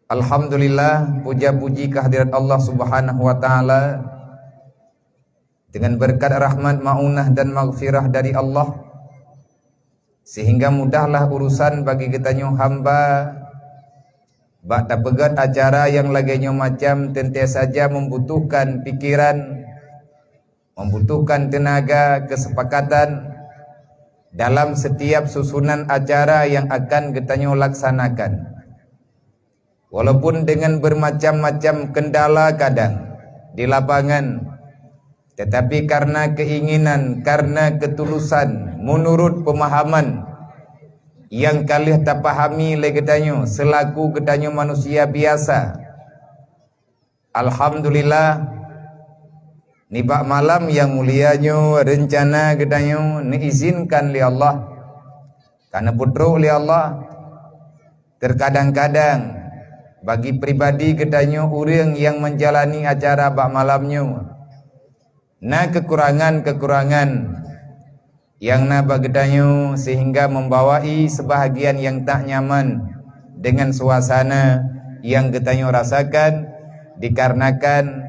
Alhamdulillah, puja-puji kehadirat Allah Subhanahu wa taala dengan berkat rahmat, maunah dan maghfirah dari Allah, sehingga mudahlah urusan bagi kita nyo hamba bak pegat acara yang laginya macam sentiasa saja membutuhkan pikiran, membutuhkan tenaga, kesepakatan dalam setiap susunan acara yang akan kita nyo laksanakan. Walaupun dengan bermacam-macam kendala kadang di lapangan, tetapi karena keinginan, karena ketulusan, menurut pemahaman yang kalian tak pahami oleh ketanyo selaku ketanyo manusia biasa. Alhamdulillah, ni bak malam yang mulianyo rencana ketanyo diizinkan oleh Allah, karena putra oleh Allah. Terkadang-kadang bagi pribadi ketanyo orang yang menjalani acara bak malamnyo na kekurangan-kekurangan yang na bagi ketanyo sehingga membawai sebahagian yang tak nyaman dengan suasana yang ketanyo rasakan dikarenakan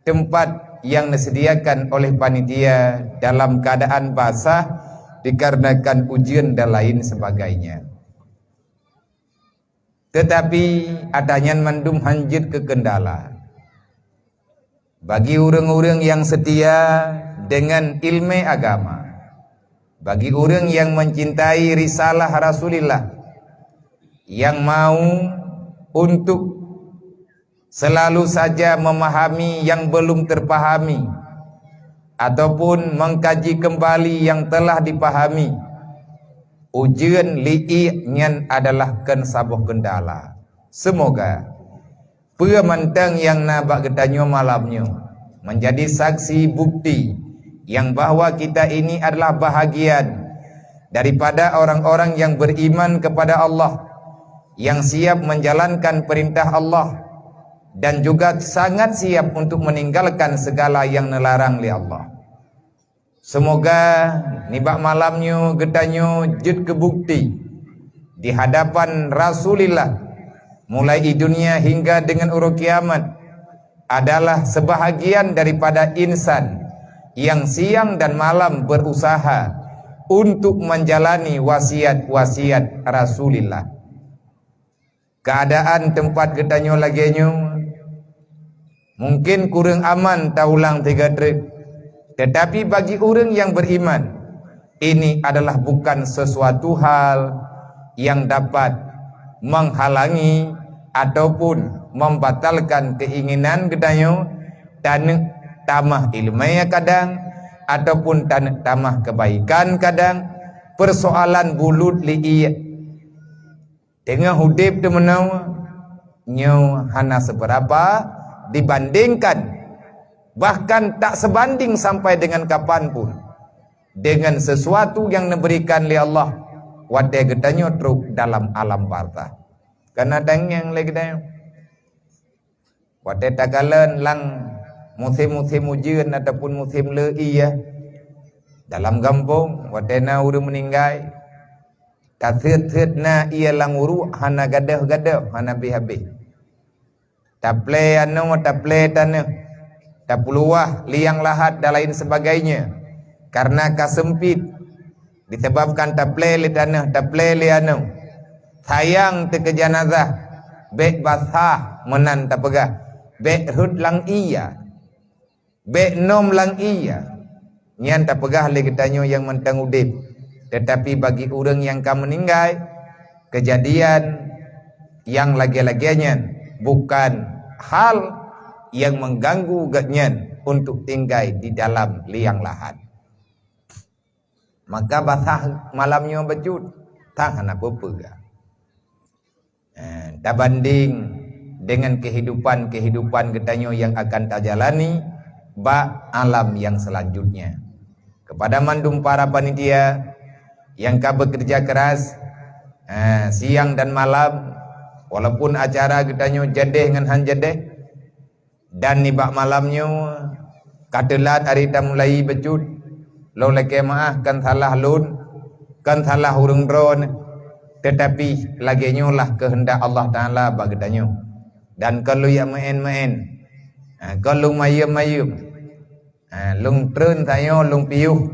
tempat yang disediakan oleh panitia dalam keadaan basah dikarenakan ujian dan lain sebagainya. Tetapi adanya mandum hanjit ke kendala. Bagi orang-orang yang setia dengan ilmu agama, bagi orang yang mencintai risalah Rasulullah, yang mau untuk selalu saja memahami yang belum terpahami ataupun mengkaji kembali yang telah dipahami, ujian li'inyan adalah kan sabuh kendala. Semoga pemantang yang nabak ketanyo malamnya menjadi saksi bukti yang bahwa kita ini adalah bahagian daripada orang-orang yang beriman kepada Allah, yang siap menjalankan perintah Allah dan juga sangat siap untuk meninggalkan segala yang dilarang oleh Allah. Semoga nibak malamnya getanyo jid kebukti di hadapan Rasulullah mulai di dunia hingga dengan urut kiamat adalah sebahagian daripada insan yang siang dan malam berusaha untuk menjalani wasiat-wasiat Rasulullah. Keadaan tempat getanyo laginya mungkin kurang aman taulang 3 trip. Tetapi bagi orang yang beriman, ini adalah bukan sesuatu hal yang dapat menghalangi ataupun membatalkan keinginan ketanyo dan tamah ilmiah kadang ataupun tamah kebaikan kadang. Persoalan bulut li'iyah dengan hudib temenau nyo hana seberapa dibandingkan, bahkan tak sebanding sampai dengan kapanpun dengan sesuatu yang diberikan oleh Allah wadai getanyo truk dalam alam barzah. Karena yang lagi getanyo wadai tagalan lang musim-musim ujian ataupun musim le'iyah dalam kampung wadai na urang meninggal kathit-thit na ia lang uru hana gadah-gadah hana habis taple anu taple tanah tak peluah liang lahat dan lain sebagainya karena kasempit disebabkan taple li tanah taple li anu sayang te ke jenazah bek basah menan tak pegah bek hud lang iya bek nom lang iya nyan tak pegah li ketanyo yang mentang udip. Tetapi bagi orang yang kamu meninggal kejadian yang lagi-laginya bukan hal yang mengganggu gatnyan untuk tinggal di dalam liang lahat. Maka basah malamnya becut tak hana apa-apa. Tak banding dengan kehidupan ketanyo yang akan tak jalani bak alam yang selanjutnya. Kepada mandum para panitia yang bekerja keras siang dan malam, walaupun acara ketanyo jadeh dengan han jadeh dan nibak malamnya katelat hari tak mulai becut lo leke maah kan salah lun kan salah urung dron, tetapi laginya lah kehendak Allah Ta'ala bagedanyo Dan kalau yang main-main, kalau mayum-mayum, lung trun tanyo lung piuh,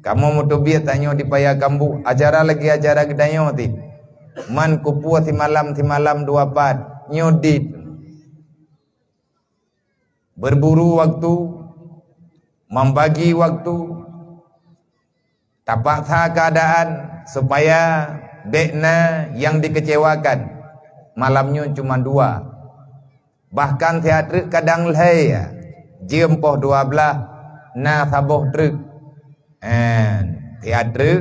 kamu mutubiat tanyo di paya kambu, acara lagi acara gedanyo ti, man kupua ti malam 24 nyodit, berburu waktu, membagi waktu, tapaksa keadaan supaya bekna yang dikecewakan malamnya cuma 2. Bahkan teater kadang leh jiem poh 12 na saboh truk teater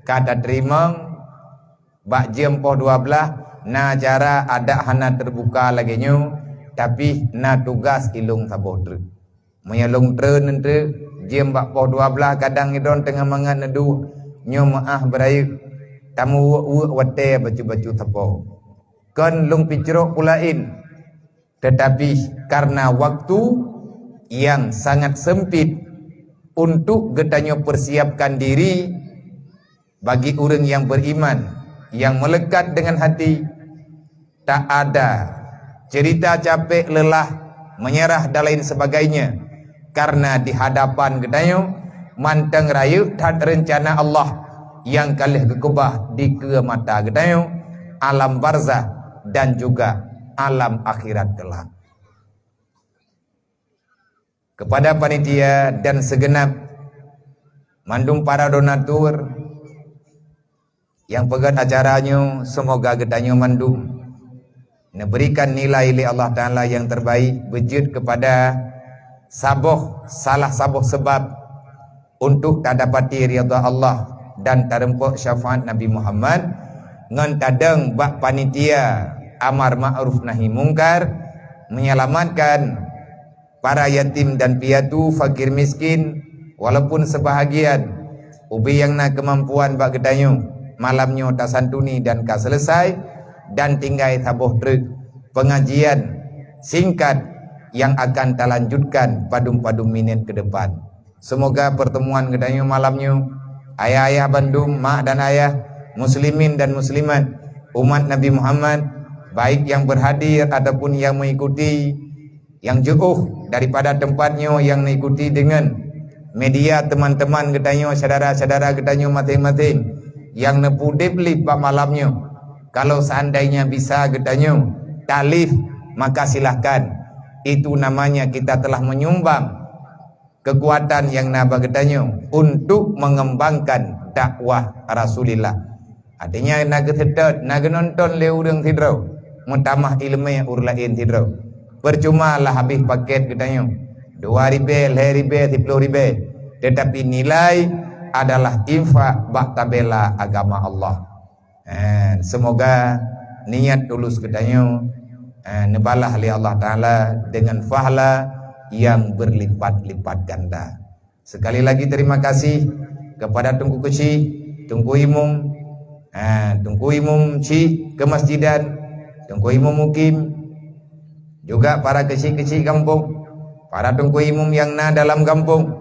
kata terima bak jiem poh 12 na acara ada hana terbuka lagi nyu tapi na tugas ilung saboh truk menyalung tren entre jiem bak poh 12 kadang idon tengah mangan nedu nyu maah berayu tamu wate baju-baju saboh kan lung picrok pulain. Tetapi karena waktu yang sangat sempit untuk getanyo persiapkan diri bagi orang yang beriman, yang melekat dengan hati, tak ada cerita capek, lelah, menyerah dan lain sebagainya. Karena di hadapan getanyo manteng rayu tak rencana Allah yang kalih kekubah di ke mata getanyo, alam barzah dan juga alam akhirat kelak. Kepada panitia dan segenap mandung para donatur yang pegat acaranya, semoga getanyo mandung memberikan nilai li Allah Ta'ala yang terbaik, wujud kepada salah saboh sebab untuk tak dapati ridha Allah dan tarempok syafaat Nabi Muhammad ngan tadeng bak panitia amar ma'ruf nahi mungkar, menyelamatkan para yatim dan piatu, fakir miskin, walaupun sebahagian ubi yang na kemampuan bak gedanyo malamnya tak santuni dan tak selesai, dan tinggal saboh truk pengajian singkat yang akan tak lanjutkan padum-padum minit ke depan. Semoga pertemuan gedanyo malamnya ayah-ayah Bandung, mak dan ayah, muslimin dan muslimat, umat Nabi Muhammad, baik yang berhadir ataupun yang mengikuti, yang jauh daripada tempatnya, yang mengikuti dengan media teman-teman getanyo, saudara-saudara getanyo masing-masing yang nepudip lip pak malamnya. Kalau seandainya bisa getanyo talif, maka silahkan. Itu namanya kita telah menyumbang kekuatan yang naba getanyo untuk mengembangkan dakwah Rasulullah. Artinya naga sedot, naga nonton le urang tidrau, mutamah ilmu urlain tidrau. Percuma lah habis paket getanyo 2 ribu, 5 ribu, 10 ribu, tetapi nilai adalah infak bak tabela agama Allah. Semoga niat tulus getanyo nebalah li Allah Ta'ala dengan pahala yang berlipat-lipat ganda. Sekali lagi terima kasih kepada Tunku Kecil, Tunku Imum, Tunku Imum Ci kemasjidan, Tunku Imum Mukim, juga para kecil-kecil kampung, para Tunku Imum yang na dalam kampung,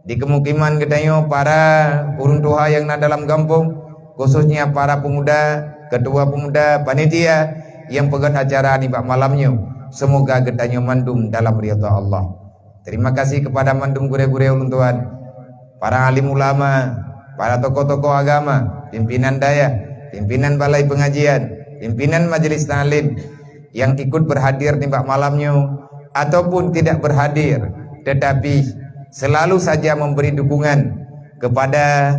di kemukiman gedanyo para urun tua yang na dalam kampung, khususnya para pemuda, ketua pemuda, panitia yang pegang acara di bak malamnya. Semoga getanyo mandum dalam ridha Allah. Terima kasih kepada mandum gure-gure ulun tuan, para alim ulama, para tokoh-tokoh agama, pimpinan daya, pimpinan balai pengajian, pimpinan majelis ta'lim yang ikut berhadir di bak malamnya ataupun tidak berhadir, tetapi selalu saja memberi dukungan kepada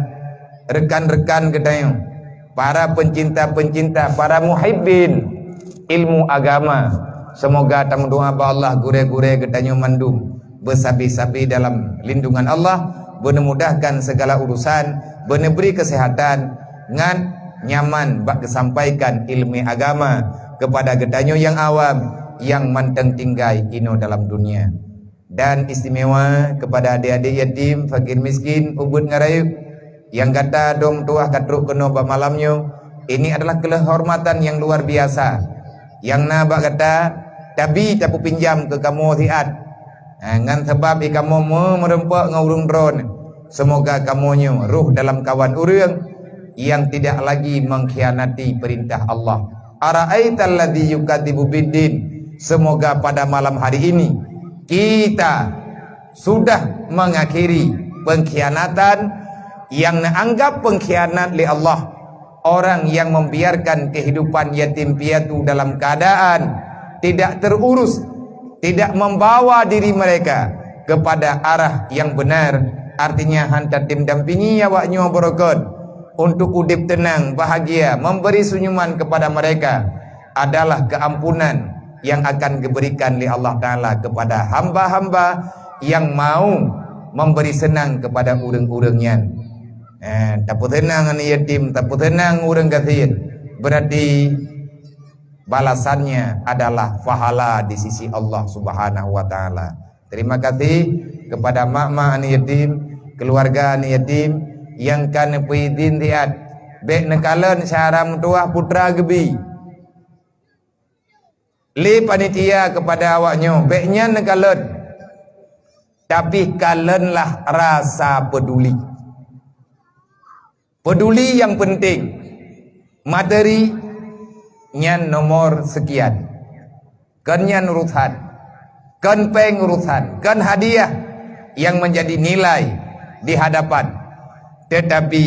rekan-rekan getanyo, para pencinta-pencinta, para muhibbin ilmu agama. Semoga tamu doa ba Allah gure-gure getanyo mandum bersabi-sabi dalam lindungan Allah, memudahkan segala urusan, beri kesehatan ngan nyaman bak kesampaikan ilmu agama kepada getanyo yang awam yang manteng tinggai ino dalam dunia. Dan istimewa kepada adik-adik yatim, fakir miskin, ubud ngarayu yang kata dong tuah katruk keno ba malamnya. Ini adalah kehormatan yang luar biasa yang nabak kata tapi tapu pinjam ke kamu siat ngan sebab kamu merempak ngurung drone. Semoga kamunya ruh dalam kawan urang yang tidak lagi mengkhianati perintah Allah, Ara'aital ladzi yukadzibu biddin. Semoga pada malam hari ini kita sudah mengakhiri pengkhianatan yang anggap pengkhianat li Allah. Orang yang membiarkan kehidupan yatim piatu dalam keadaan tidak terurus, tidak membawa diri mereka kepada arah yang benar. Artinya hantar tim dampingi awaknya berokot untuk udip tenang, bahagia, memberi senyuman kepada mereka adalah keampunan yang akan diberikan oleh Allah Ta'ala kepada hamba-hamba yang mau memberi senang kepada urang-urangnya. Tak tenang anak yatim, tak tenang orang kafir, berarti balasannya adalah pahala di sisi Allah Subhanahu wa taala. Terima kasih kepada mak-mak anak yatim, keluarga anak yatim yang kan puidin tiat bek nekalan syaram tuah putra gebi. Li panitia kepada awaknya beknya nekalan. Tapi kalenlah rasa peduli. Peduli yang penting. Materi nyan nomor sekian. Kan nyan urusan. Kan pengurusan. Kan hadiah yang menjadi nilai di hadapan. Tetapi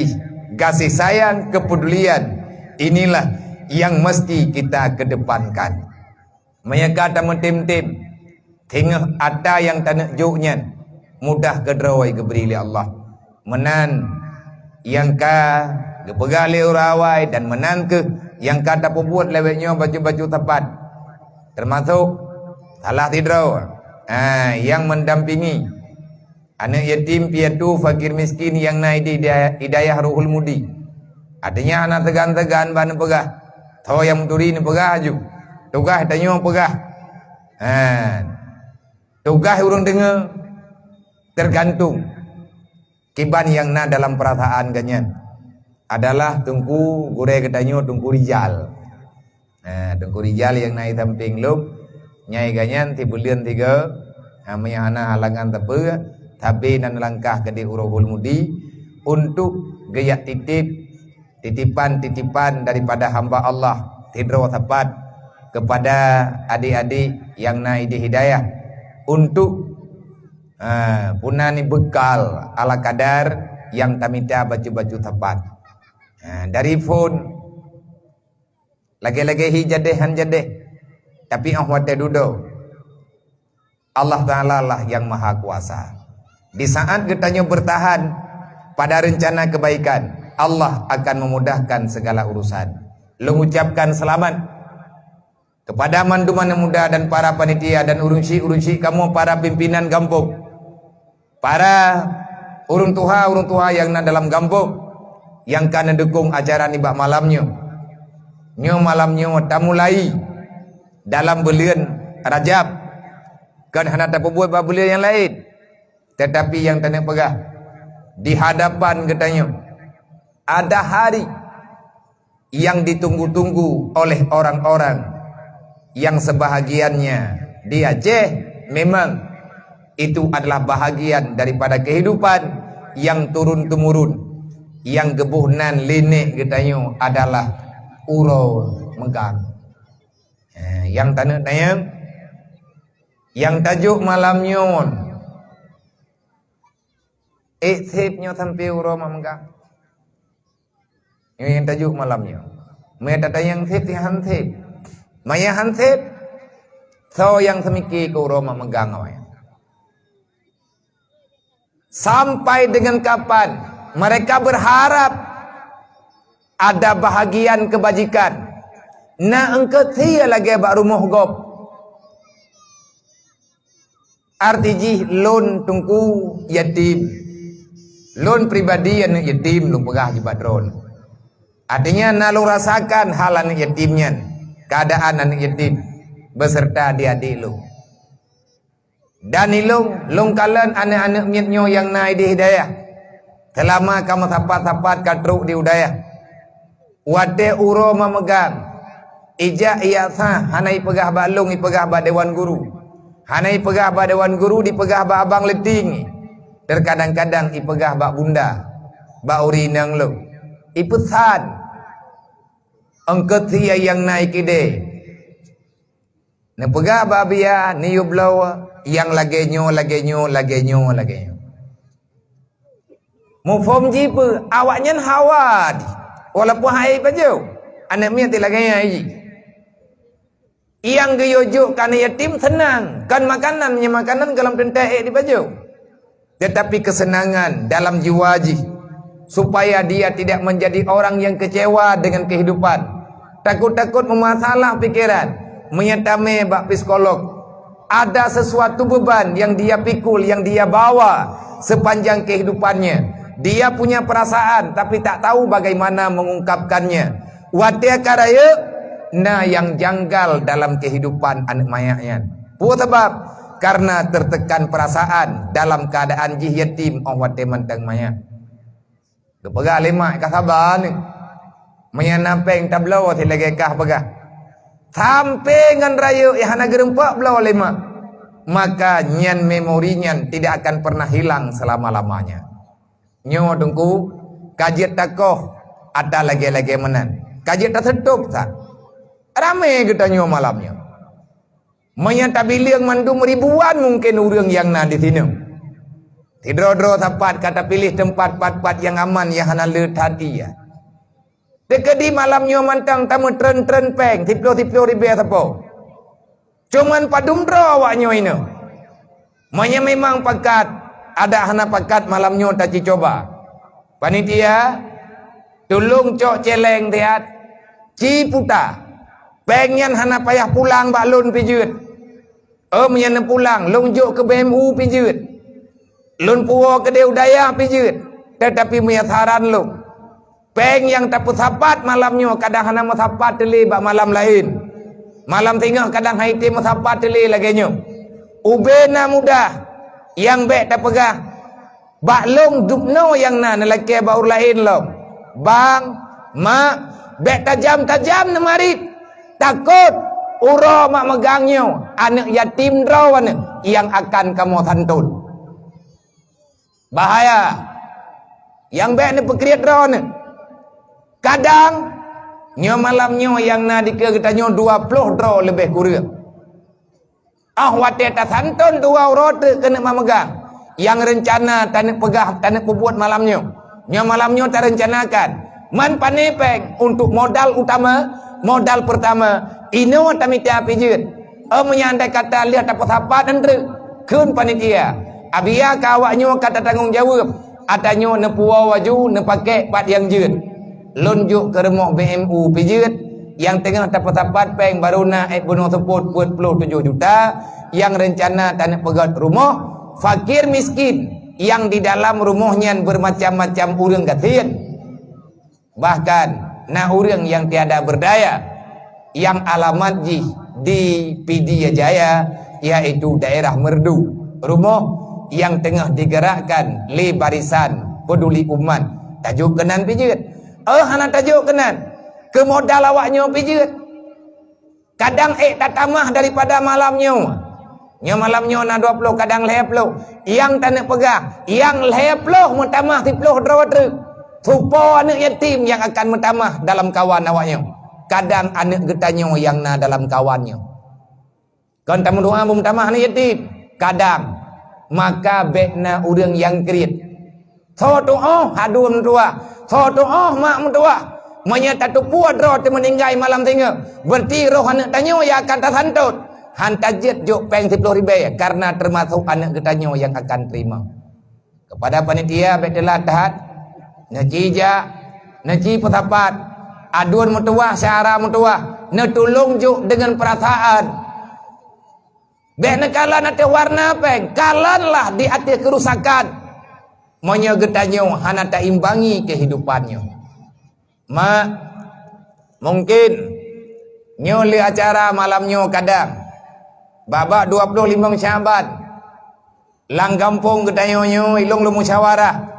kasih sayang, kepedulian inilah yang mesti kita kedepankan. Mereka tak mentim-tim. Tengah ada yang tak nak juknya. Mudah kedrawai keberi oleh Allah. Menan yang ka kepegali urawai dan menan ke yang kata pembuat lewetnya baju-baju tepat. Termasuk salah tidraw. Yang mendampingi anak yatim piatu fakir miskin yang naik di hidayah Ruhul Mudi. Artinya anak tegan-tegan ban pegah. Tahu yang menturi ni pegah aju. Tugas tanya pegah. Tugas urang dengar tergantung kiban yang na dalam perasaan ganyan adalah tungku gure katanya tungku rijal. Tungku rijal yang naik samping lub nyai ganyan ti bulian 3 amanya ana halangan tepe tapi nan langkah ke di Urul Mudi untuk gaya titipan daripada hamba Allah tidro tepat kepada adik-adik yang naik di hidayah untuk punani bekal ala kadar yang tamita baju-baju tepat. Dari phone lagi-lagi hijadeh hanjadeh tapi ahwate dudo. Allah Ta'ala lah yang maha kuasa. Di saat kitanya bertahan pada rencana kebaikan, Allah akan memudahkan segala urusan. Mengucapkan selamat kepada manduman muda dan para panitia dan urunsi kamu para pimpinan kampung, para urun tuha yang na dalam kampung yang kan dukung acara nibak malamnya. Nyo malamnya tamulai dalam bulan Rajab kan hana tak buat bulan yang lain, tetapi yang tanah pegah di hadapan katanya ada hari yang ditunggu-tunggu oleh orang-orang yang sebahagiannya di Aceh. Memang itu adalah bahagian daripada kehidupan yang turun-temurun, yang gebuhnan linik katanya adalah uro megang. Yang tanah tanya yang tajuk malamnya ikhtifnya sampai uro megang. Yang tajuk malamnya mereka tanya yang hansip maya hansip so yang semiki ke uro megang awak. Sampai dengan kapan mereka berharap ada bahagian kebajikan. Na engkau tia lagi bak rumah gop. Arti loan tungku yatim. Loan pribadi yang yatim lu pegah di badron. Artinya na lu rasakan hal anak yatimnya, keadaan anak yatim beserta adik-adik lu. Dan ilung kalan anak-anak miatnyo yang naik di hidayah. Selama kamu tapat-tapat katruk di hidayah. Wate uro memegang. Ijak iya sah hanai pegah balung ipegah ba dewan guru. Hanai pegah ba dewan guru dipegah ba abang leting. Terkadang-kadang ipegah ba bunda. Ba urinang lu. Ipesan. Engketia yang naik ide. Ne pega babia ni yublaw yang lagi nyo. Mufom jipe awaknya hawad. Walaupun hai baju. Anak mia ti lagi ai. Yang geyojuk kan yatim senang, kan makanannya makanan dalam tentai di baju. Tetapi kesenangan dalam jiwa supaya dia tidak menjadi orang yang kecewa dengan kehidupan. Takut-takut memasalah pikiran, menyetame bak psikolog. Ada sesuatu beban yang dia pikul, yang dia bawa sepanjang kehidupannya. Dia punya perasaan tapi tak tahu bagaimana mengungkapkannya. Watia karaya yang janggal dalam kehidupan anak mayaknya. Buat sebab karena tertekan perasaan dalam keadaan jih yatim wate mantang mayak. Kepega lemak ka sabar ni. Menyanapeng tablau ti lagi kah pega. Sampai ngan raya hana gerempak belau lemak. Maka nyan memorinya tidak akan pernah hilang selama-lamanya. Nyo dengku kajian takoh ada lagi-lagi menan. Kajian tak setup tak. Ramai kita nyo malamnya. Menyata bilang mandum ribuan mungkin orang yang na di sini. Tidro-dro tapat kata pilih tempat pat-pat yang aman yang hana letat ia. Dekedi malamnya mantang tamu tren-tren peng tiplo-tiplo ribe tapo. Cuman padum dro awaknya ini. Manya memang pakat ada hana pakat malamnya tak coba. Panitia tolong cok celeng tiat ciputa. Pengen hana payah pulang balun pijut. Menyana pulang longjok ke BMU pijut. Lun puo ke Deudaya pijut. Tetapi menyataran lu. Peng yang tak sapat malamnya kadang hana sapat teli bak malam lain. Malam tengah kadang haiti sapat teli lagi nyo. Ubena mudah yang bek tak pegah. Bak long dupno yang na lelaki baur lain lo. Bang, mak, bek tajam-tajam nemarit. Takut uro mak megangnya anak yatim drawan yang akan kamu santun. Bahaya. Yang baik ni pekriat drawan. Kadang nyo malamnya yang na diketanya 20 draw lebih kurang. Wate ta santun 2 rote kena memegang. Yang rencana tanek pegah tanek pebuat malamnya. Nyo malamnya tak rencanakan. Man panepeng untuk modal utama. Modal pertama ino tamita pijut. Menyandai kata lihat apa-apa dan kun panitia. Abia kawaknya kata tanggung jawab. Atanyo ne puau waju ne pakai pat yang jeut. Lunjuk ke remok BMU pijut yang tengah tapat-tapat peng baru na bunuh seput 47 juta yang rencana tanah pegat rumah fakir miskin yang di dalam rumahnya bermacam-macam urang gatin. Bahkan nah orang yang tiada berdaya yang alamat di Pidia Jaya yaitu daerah Merdu, rumah yang tengah digerakkan li barisan peduli umat tajuk kenan pijut. Hana tajuk kenan ke modal awaknya pijut. Kadang tak tamah daripada malamnya. Malamnya na 20 kadang 20 yang tak nak pegang yang 20 mentamah 30 drawat. Supo anak yatim yang akan mentamah dalam kawan awaknya. Kadang anak getanya yang na dalam kawannya. Kan tamu doa mentamah anak yatim. Kadang maka bekna urang yang kerit. So doa hadun tua. So doa mak mentua. Menyata tu puat roh te meninggal malam tengah. Berarti roh anak tanya yang akan tersantut. Hantajet juk peng 10 ribu karena termasuk anak getanya yang akan terima. Kepada panitia betelah tahat. Najija, naji petapat, aduan mutuah, syara mutuah, netulung juk dengan perasaan. Bek nekalan ate warna peng, kalanlah di ate kerusakan. Monya getanyo hana tak imbangi kehidupannya. Mak, mungkin nyoli acara malamnya kadang, babak 25 Syaban, lang kampung getanyo nyo ilung lu musyawarah.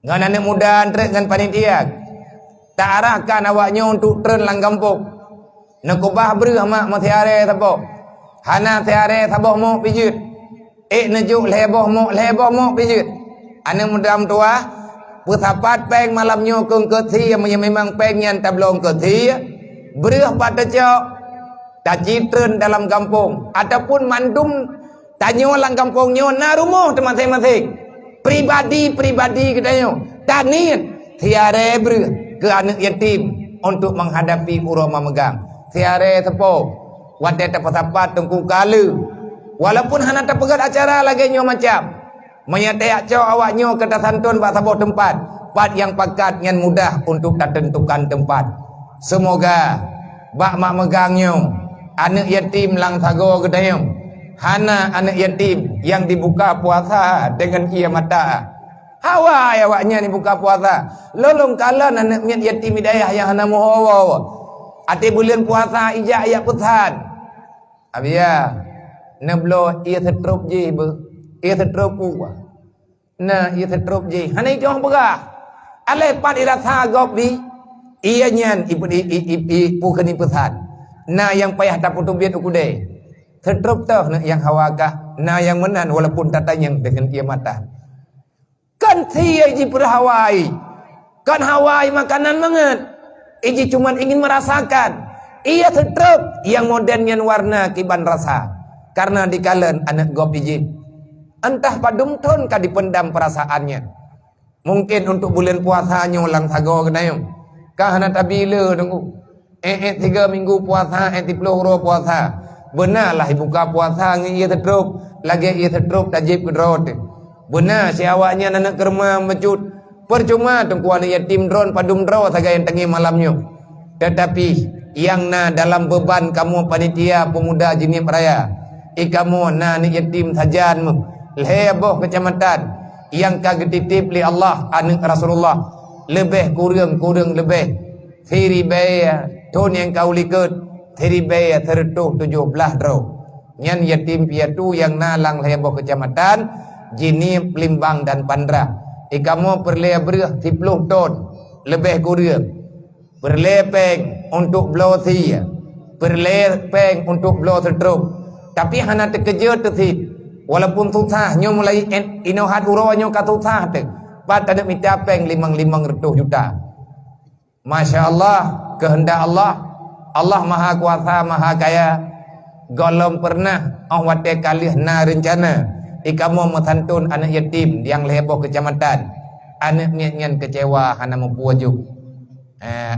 Ngan anak muda antret ngan panitia tak arahkan awaknya untuk tren lang kampung. Nakubah beri mak mathiare tapo. Hana thiare taboh mo pijut. Nejuk leboh mo pijut. Anak muda tua Putapat peng malamnya kong kethi yang memang pengen tablong kethi berah pada cok tak citren dalam kampung ataupun mandum tanya lang kampungnya na rumah masing-masing pribadi katanya tak niat tiare berah ke anak yatim untuk menghadapi urama megang tiare tepo wadah tapat tengku kala walaupun hana terpegat acara lagi nyo macam menyatek cok awaknya kata santun pak sabuh tempat yang pakat yang mudah untuk tentukan tempat. Semoga bak mak megangnya anak yatim lang sago katanya hana anak yatim yang dibuka puasa dengan ia mata hawa awaknya dibuka puasa lolong kala anak yatim hidayah yang hana muhawa ati bulan puasa ijak ayat pesan abia neblo ia setrup je ia setrup puas nah ia setrup je hana itu orang berah alai pat irasa gop di ia nyan ipu keni pesan na yang payah tak putus biat ukude setrup tah yang hawakah na yang menan walaupun tatanya dengan ia mata kan tiai ji perhawai kan hawai makanan banget iji cuma ingin merasakan ia setrup yang modernnya warna kiban rasa karena dikalen anak gop iji entah padum ton ka dipendam perasaannya mungkin untuk bulan puasanya ulang sago kenayong kahana tabila tunggu 3 minggu puasa 30 ro puasa benarlah buka puasa ngi ia setrup lagi ia setrup tajib kedrot benar si awaknya anak kerma mecut percuma tunggu anak yatim dron padum dro saga yang tengi malamnya tetapi yang na dalam beban kamu panitia pemuda jenis raya kamu na anak yatim sajanmu leboh kecamatan yang kagetitip li Allah anak Rasulullah lebih kurang lebih thiri baya ton yang kau likut thiri baya tertuh 17 draw nyan yatim piatu yang nalang leboh kecamatan jini Pelimbang dan Pandra kamu perle berah 10 ton lebih kurang berlepeng untuk blothi berlepeng untuk blow tertuh tapi hana terkejut tersit walaupun susah nyo mulai inohat uronyo ka susah te pat ada mitapeng 5 juta Masya Allah kehendak Allah maha kuasa maha kaya golom pernah awate kalih na rencana ikamu mesantun anak yatim yang leboh kecamatan anak nyan kecewa hana mampu ajuk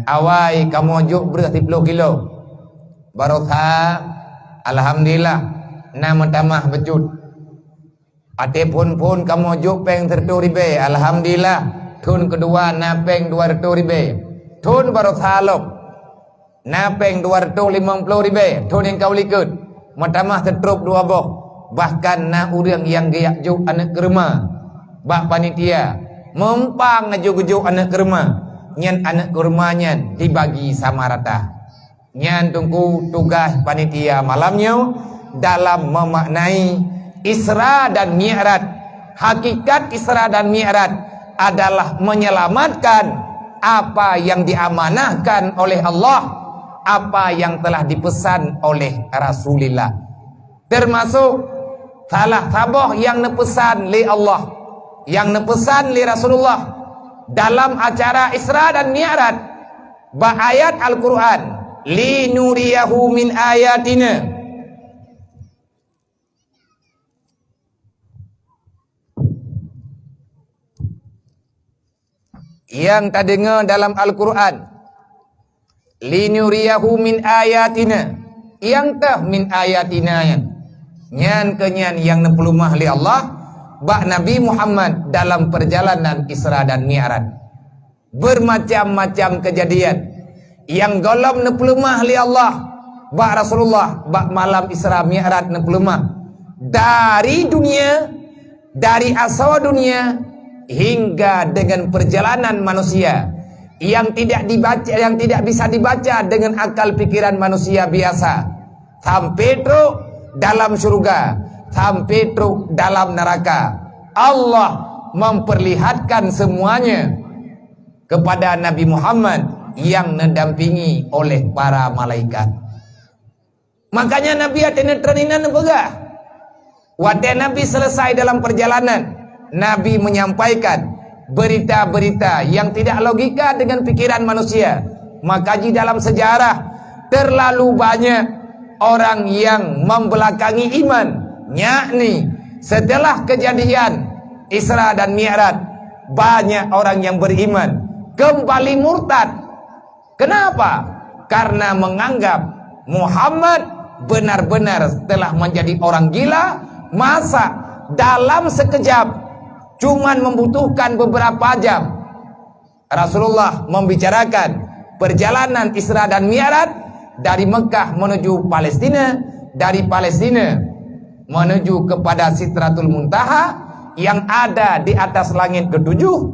awai kamu ajuk beras 10 kilo barokah alhamdulillah nama tamah becut ate pun kamu juk peng 30 ribe alhamdulillah tun kedua napeng 200 ribe tun baru salop napeng 250 ribe tun yang kau likut matamah tertrup 2 boh bahkan na urang yang gayak juk anak kerma bak panitia mempang juk anak kerma nyan anak kermanya dibagi sama rata nyan tunggu tugas panitia malamnya dalam memaknai Isra dan Mi'raj. Hakikat Isra dan Mi'raj adalah menyelamatkan apa yang diamanahkan oleh Allah, apa yang telah dipesan oleh Rasulullah. Termasuk salah saboh yang nepesan li Allah, yang nepesan li Rasulullah dalam acara Isra dan Mi'raj. Ba ayat Al-Quran, li nuriyahu min ayatina. Yang tak dengar dalam Al-Quran linuriyahu min ayatina yang tah min ayatina nyan kenyan yang nepelumah li Allah bak Nabi Muhammad dalam perjalanan Isra dan Mi'raj bermacam-macam kejadian yang golom nepelumah li Allah bak Rasulullah bak malam Isra Mi'raj nepelumah dari dunia dari asal dunia hingga dengan perjalanan manusia yang tidak dibaca, yang tidak bisa dibaca dengan akal pikiran manusia biasa sampai truk dalam surga sampai truk dalam neraka. Allah memperlihatkan semuanya kepada Nabi Muhammad yang mendampingi oleh para malaikat. Makanya Nabi atene treninan begah. Waktu Nabi selesai dalam perjalanan, Nabi menyampaikan berita-berita yang tidak logika dengan pikiran manusia. Maka di dalam sejarah terlalu banyak orang yang membelakangi iman, yakni setelah kejadian Isra dan Mi'raj, banyak orang yang beriman kembali murtad. Kenapa? Karena menganggap Muhammad benar-benar telah menjadi orang gila. Masa dalam sekejap, cuman membutuhkan beberapa jam, Rasulullah membicarakan perjalanan Isra dan Mi'raj dari Mekah menuju Palestina, dari Palestina menuju kepada Sidratul Muntaha yang ada di atas langit ketujuh,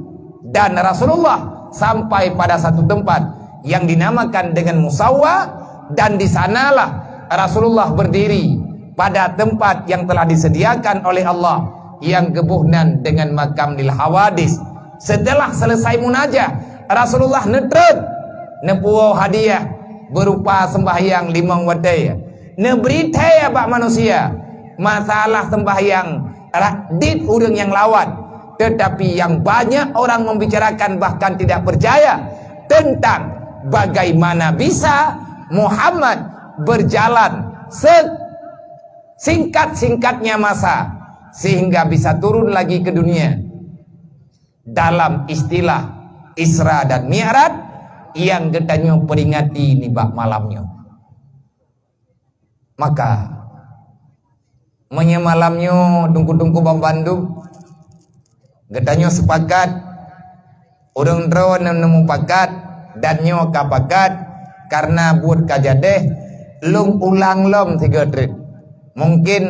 dan Rasulullah sampai pada satu tempat yang dinamakan dengan Musawwa, dan di sanalah Rasulullah berdiri pada tempat yang telah disediakan oleh Allah yang gebuhnan dengan makam lil hawadis. Setelah selesai munajah, Rasulullah nepuo hadiah berupa sembahyang 5 waktu. Neberita bak manusia masalah sembahyang radit urang yang lawan, tetapi yang banyak orang membicarakan bahkan tidak percaya tentang bagaimana bisa Muhammad berjalan singkat-singkatnya masa sehingga bisa turun lagi ke dunia. Dalam istilah Isra dan Mi'raj yang getanya peringati ni bak malamnya. Maka menyemalamnya tungku-tungku bang Bandung getanya sepakat orang drone nemu pakat dan nyo kapakat karena buat kajadeh lung ulang lom 3 trip. Mungkin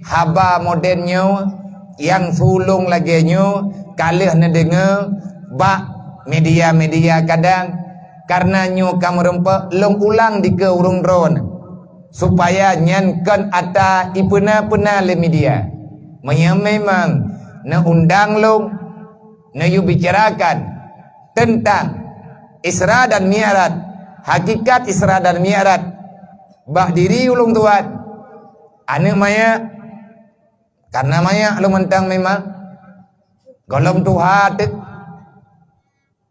haba modernnya yang sulung lagi nyo kalih nedengar bak media-media kadang karena nyo kamu rempek lung ulang di ke urung drone supaya nyankan ata ipena-pena le media. Memang na undang long na yu bicarakan tentang Isra dan Mi'raj, hakikat Isra dan Mi'raj. Bah diri ulung tuat ane maya karena maya lu mentang memang golom tuhat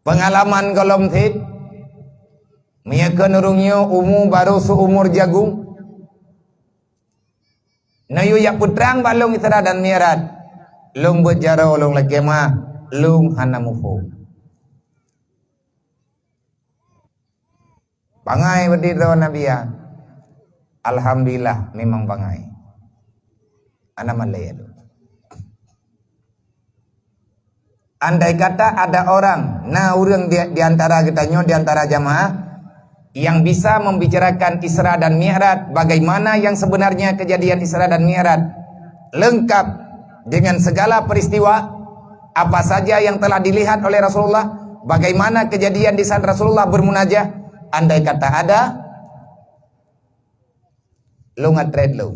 pengalaman golom tit maya kenurungnya umur baru seumur jagung. Nayu yak putrang balung Isra dan Mi'raj lung berjaro lung lakema lung hanamufu bangai berdiri Nabi ya. Alhamdulillah memang bangai ana malaya tu. Andai kata ada orang urang di antara kita di antara jamaah yang bisa membicarakan Isra dan Mi'raj, bagaimana yang sebenarnya kejadian Isra dan Mi'raj, lengkap dengan segala peristiwa, apa saja yang telah dilihat oleh Rasulullah, bagaimana kejadian di saat Rasulullah bermunajah. Andai kata ada, lu ngatret lu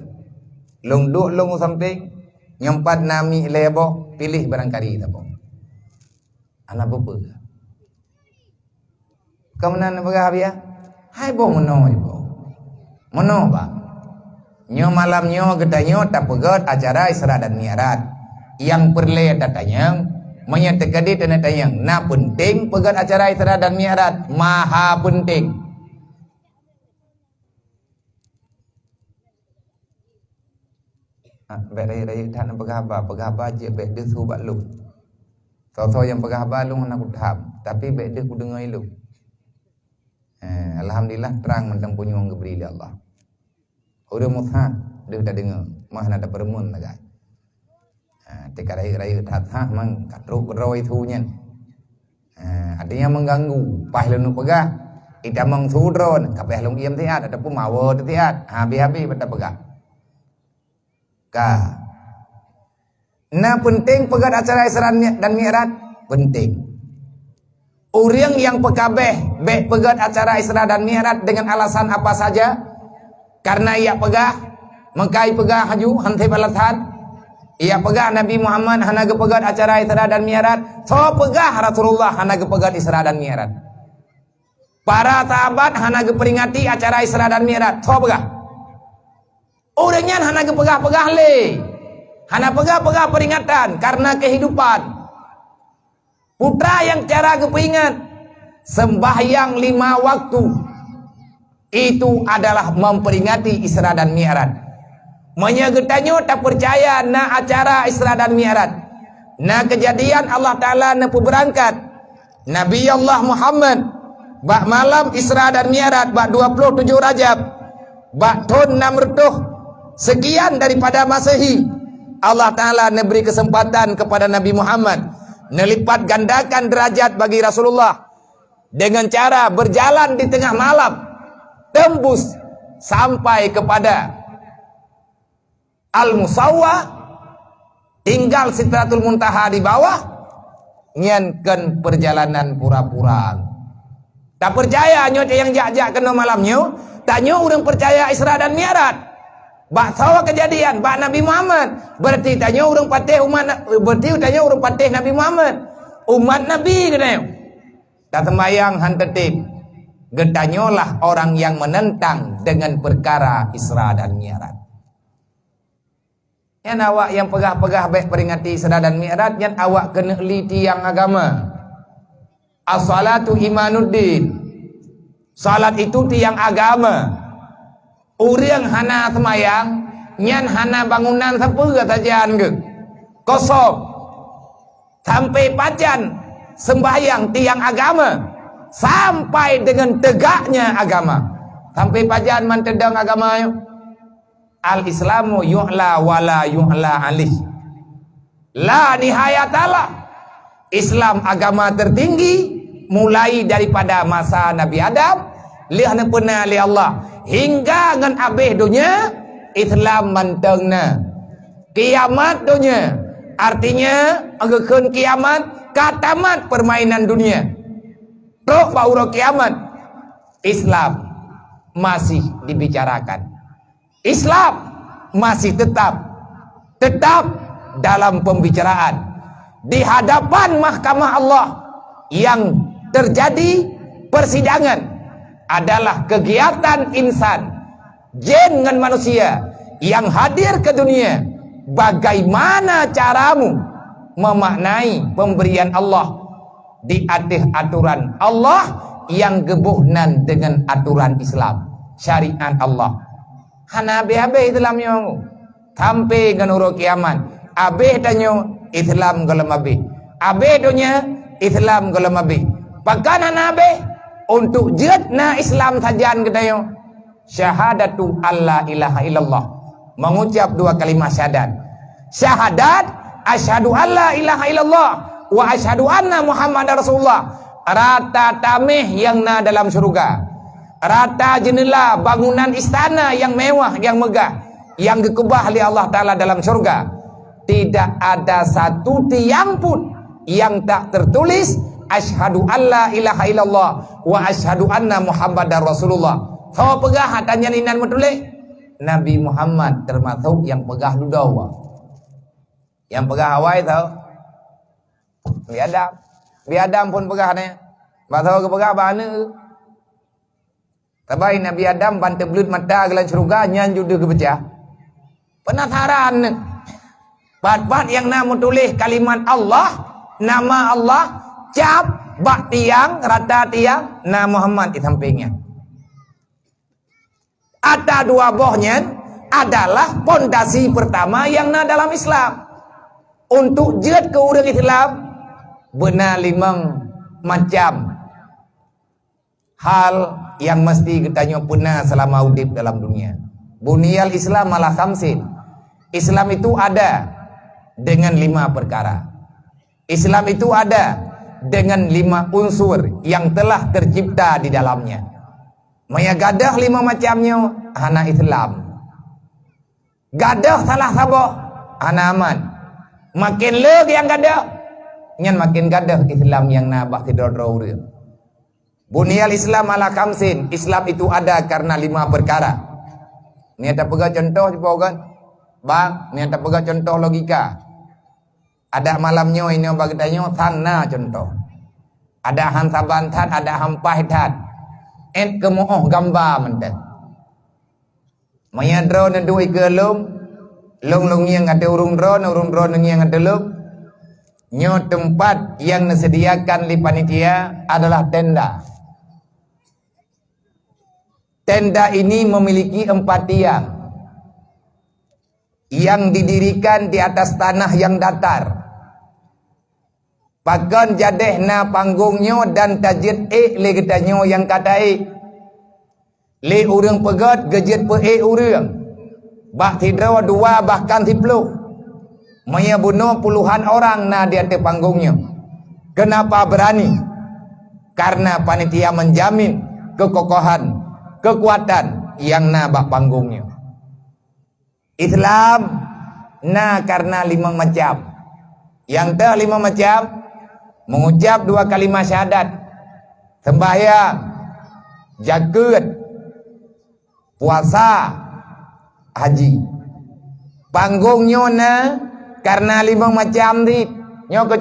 duk lu samping nyempat nami lebo pilih barangkali tapo anak bupu kemudian berhabia hai bo mono ba nyo malam nyo gedanyo tapegot acara Isra dan Mi'raj yang perle datanya menyetekadi dan datanya na penting pegat acara Isra dan Mi'raj maha penting. Berai-rai tak nak pegahaba je baik dia suruh bak lu. So yang pegahaba lu nak utham, tapi baik dia ku dengar lu. Alhamdulillah terang mentang punya orang geberi Allah. Udah mutha dia dah dengar, mah nak ada permun lagi. Tika rai-rai tak mang katruk roi thu nyen. Artinya mengganggu, pahlun pegah. Ida mong sudron, kapeh long iem tiat ataupun mawo tiat. Habis-habis pada pegah. Nah penting pegat acara Isra dan Mi'raj penting. Orang yang pekabeh pegat acara Isra dan Mi'raj dengan alasan apa saja, karena ia pegah mengkai pegah haju hantai balatan, ia pegah Nabi Muhammad hanaga pegat acara Isra dan Mi'raj, so pegah Rasulullah hanaga pegat Isra dan Mi'raj. Para sahabat hanaga peringati acara Isra dan Mi'raj, so pegah. Orangnya hana pegah-pegah le, hana pegah-pegah peringatan karena kehidupan. Putra yang cara kepingat sembahyang 5 waktu itu adalah memperingati Isra dan Mi'raj. Menyegetanyo tak percaya na acara Isra dan Mi'raj, na kejadian Allah Ta'ala na berangkat Nabi Allah Muhammad bak malam Isra dan Mi'raj bak 27 Rajab bak tahun 600 sekian daripada Masehi. Allah Ta'ala memberi kesempatan kepada Nabi Muhammad melipat gandakan derajat bagi Rasulullah dengan cara berjalan di tengah malam, tembus sampai kepada Al-Musawwa, tinggal Sidratul Muntaha di bawah, nyankan perjalanan pura-pura. Tak percaya nyo yang jak-jak kena malamnya, tak nyo orang percaya Isra dan Mi'raj. Bak sawa kejadian bak Nabi Muhammad, berarti tanya orang patih umat, berarti tanya orang patih Nabi Muhammad, umat Nabi kena. Tak sembayang hantetip. Getanyolah orang yang menentang dengan perkara Isra dan Mi'raj. Yang awak yang pegah-pegah baik peringati Isra dan Mi'raj, yang awak kena liti yang agama. As-salatu imanuddin. Salat itu tiang agama. Urang hana semayang, nyan hana bangunan sepuluh saja ke kosong. Sampai pacan sembahyang tiang agama, sampai dengan tegaknya agama. Sampai pajan mantedang agama yo. Al-Islamu yu'la wala yu'la alih. La nihayatalah. Islam agama tertinggi mulai daripada masa Nabi Adam, lihat pernah li Allah hingga ngan abih dunia Islam mantengna kiamat dunia, artinya agakun kiamat katamat permainan dunia pro bauro kiamat Islam masih dibicarakan, Islam masih tetap dalam pembicaraan di hadapan mahkamah Allah. Yang terjadi persidangan adalah kegiatan insan, jin dengan manusia yang hadir ke dunia. Bagaimana caramu memaknai pemberian Allah di atas aturan Allah yang gebuhnan dengan aturan Islam, syariat Allah. Hana abe-abe Islam yang sampai ke nurul kiamat. Abe tanyo Islam gelem abe. Abe dunia Islam gelem abe. Pakana nabe untuk jadna Islam sajan kedayo syahadatu alla ilaha illallah, mengucap 2 kalimat syahadat. Syahadat asyhadu alla ilaha illallah wa asyhadu anna muhammadar rasulullah. Rata tamih yang na dalam surga, rata jendela bangunan istana yang mewah yang megah yang dikubah oleh Allah Ta'ala dalam surga, tidak ada satu tiang pun yang tak tertulis asyhadu alla ilaha illallah wa asyhadu anna muhammadar rasulullah. Kau pegah tanya ninan metulis Nabi Muhammad termasuk yang pegah ludawa. Yang pegah awai tahu biadam pun pegah ni. Ba tahu ke pegah bana. Tabai Nabi Adam bantu belut mata gelan syurga nyan jude ke pecah. Penasaran ni. Bat-bat yang nak menulis kalimat Allah, nama Allah, cap bak tiang, rata tiang, nama Muhammad di sampingnya. Ada 2 bohnya adalah pondasi pertama yang na dalam Islam. Untuk jad ke orang Islam benar 5 macam hal yang mesti kita pernah selama hidup dalam dunia. Bunyal Islam ala khamsin. Islam itu ada dengan 5 perkara. Islam itu ada dengan 5 unsur yang telah tercipta di dalamnya. Maya gadah 5 macamnya hana Islam. Gadah salah sabah hana aman. Makin leg yang gadah nyan makin gadah Islam yang nabak tidor-dor. Bunyal Islam ala khamsin. Islam itu ada karena 5 perkara. Ni ada pegah contoh siapa kan? Bang, ni ada pegah contoh logika. Ada malamnya ini bagi tanya sana contoh. Ada han sabantan, ada han pahitan. Kemoh gambar mendet. Maya drone dua ke lung yang ada urung drone yang ada lung. Nyo tempat yang disediakan di panitia adalah tenda. Tenda ini memiliki 4 tiang yang didirikan di atas tanah yang datar. Pakan jadeh na panggungnya dan tajid le getanyo yang katai. Le urang pegat gejit pe urang. Bak tidro 2 bahkan 10. Maya bunuh puluhan orang na di atas panggungnya. Kenapa berani? Karena panitia menjamin kekokohan, kekuatan yang na bak panggungnya. Islam na karena 5 macam. Yang 5 macam mengucap 2 kalimat syahadat, sembahyang, zakat, puasa, haji. Panggungnya na karena 5 macam ni. Nyo ke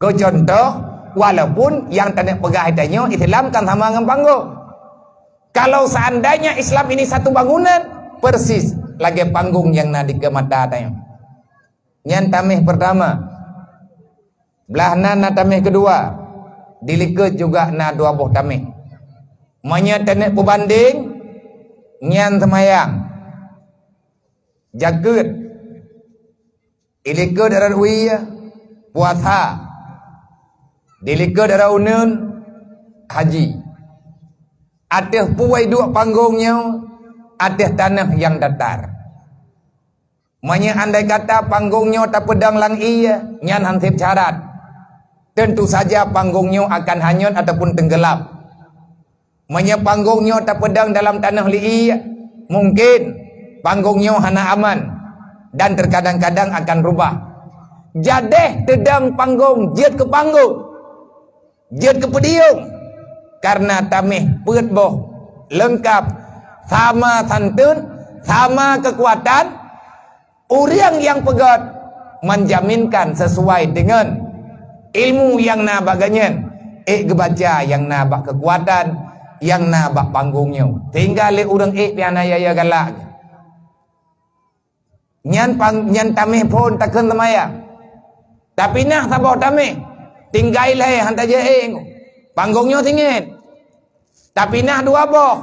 contoh walaupun yang tak pegah itanyo Islam kan sama dengan panggung. Kalau seandainya Islam ini satu bangunan, persis lagi panggung yang na di kemata tayo. Yang tamih pertama, belahna na tamih kedua, diliket juga na 2 buah tamih. Menyatakan pembanding, nyan semayang, jagat, ilika darah uia, puasa, dilika darah unun, haji. Atas puai 2 panggungnya, atas tanah yang datar. Manya andai kata panggungnya tak pedang lang iya, nyan hansip syarat. Tentu saja panggungnya akan hanyut ataupun tenggelam. Manya panggungnya tak pedang dalam tanah li iya, mungkin panggungnya hana aman dan terkadang-kadang akan rubah. Jadeh tedang panggung, jet ke panggung, jet ke pediung, karena tamih peut boh lengkap, sama santun, sama kekuatan. Orang yang pegat menjaminkan sesuai dengan ilmu yang na baganyan, gebaca yang na bak kekuatan, yang na bak panggungnya. Tinggal le orang piana ya galak. Nyan tamih pun takkan temaya. Tapi nah sabar tamih. Tinggal le hantar je panggungnya tingit. Tapi nah 2 boh.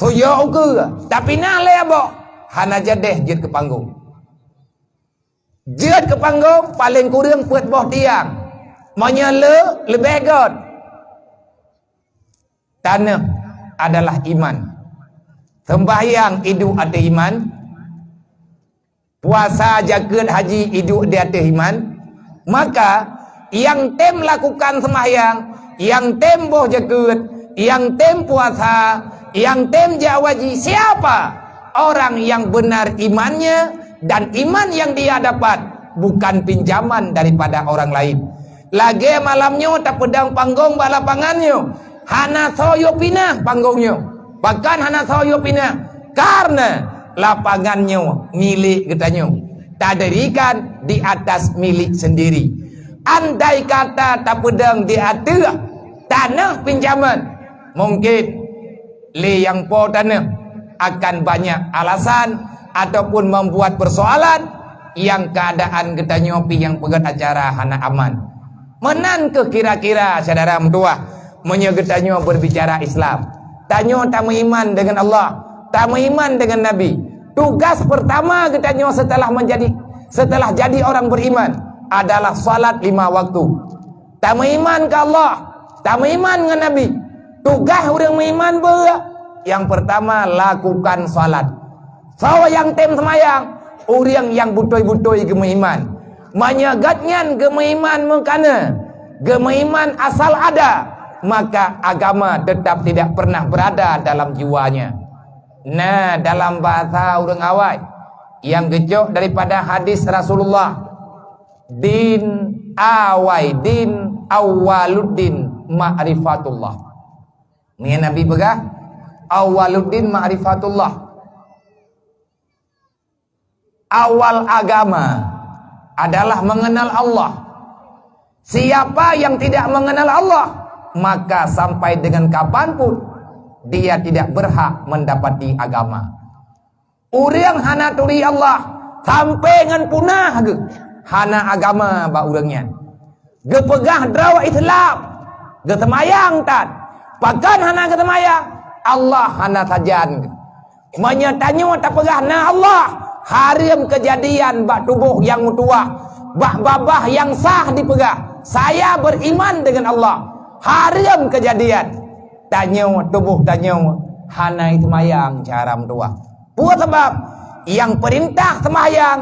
Soyo ke. Tapi nah le boh. Hana jadeh jet ke panggung. Jet ke panggung paling kurang puat boh tiang. Manya lebih god. Tanah adalah iman. Sembahyang hidup ada iman. Puasa, zakat, haji hidup di atas iman. Maka yang tem lakukan sembahyang, yang tem boh zakat, yang tem puasa, yang tem jawaji, siapa? Orang yang benar imannya, dan iman yang dia dapat bukan pinjaman daripada orang lain. Lagi malamnya tak pedang panggung balapangannya, hana soyo pinah panggungnya, bahkan hana soyo pinah karena lapangannya milik katanya, tak dirikan di atas milik sendiri. Andai kata tak pedang di atas tanah pinjaman, mungkin le yang po tanah akan banyak alasan ataupun membuat persoalan yang keadaan katanya yang pegat acara hana aman. Menan ke kira-kira saudara mentua menyegetanya berbicara Islam. Tanya tamu iman dengan Allah, tamu iman dengan Nabi. Tugas pertama katanya setelah jadi orang beriman adalah salat 5 waktu. Tamu iman ke Allah, tamu iman dengan Nabi. Tugas orang beriman yang pertama lakukan salat. Sawa yang tem semayang, orang yang butoi-butoi gemeiman. Menyegatnya gemeiman mengkana, gemeiman asal ada, maka agama tetap tidak pernah berada dalam jiwanya. Nah, dalam bahasa orang awai yang gejok daripada hadis Rasulullah, din awai, din awaluddin ma'rifatullah. Ni Nabi begah awaluddin ma'rifatullah. Awal agama adalah mengenal Allah. Siapa yang tidak mengenal Allah, maka sampai dengan kapanpun dia tidak berhak mendapati agama. Orang hana turi Allah, sampai ngan punah ge hana agama ba urangnya ge pegah drawa Islam ge temayang tan pakan hana ge temayang Allah hana sajan menyatanyo tak pegah na Allah harim kejadian bak tubuh yang mutua bak babah yang sah dipegah saya beriman dengan Allah harim kejadian tanyo tubuh tanyo hana itu mayang cara mutua buat sebab yang perintah sembahyang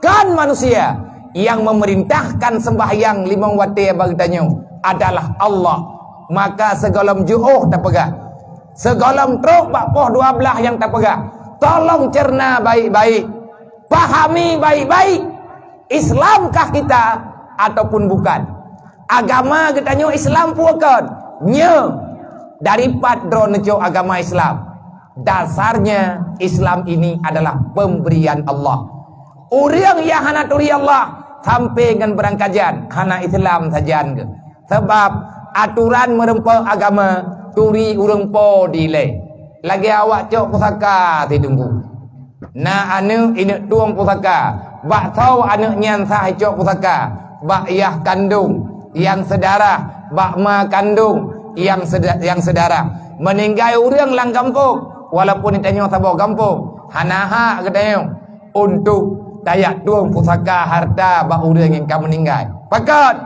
kan manusia yang memerintahkan sembahyang lima waktu bagi tanyo adalah Allah maka segolom ju'uh tak pegah segolom truk bak poh 12 yang tak pegah tolong cerna baik-baik pahami baik-baik Islamkah kita ataupun bukan agama kita nyo Islam bukan nye daripada drone agama Islam dasarnya Islam ini adalah pemberian Allah orang yang hana turi Allah sampai dengan berangkajan hana Islam sajan ke sebab aturan merempah agama turi urang po delay lagi awak cok pusaka tidunggu na anu ini tuang pusaka bak tahu anu nyan sah cok pusaka bak yah kandung yang sedara bak ma kandung yang sedara meninggal urang lang kampung walaupun ditanya sabar kampung hanaha katanya untuk dayak tuang pusaka harta bak urang yang kamu meninggal pakat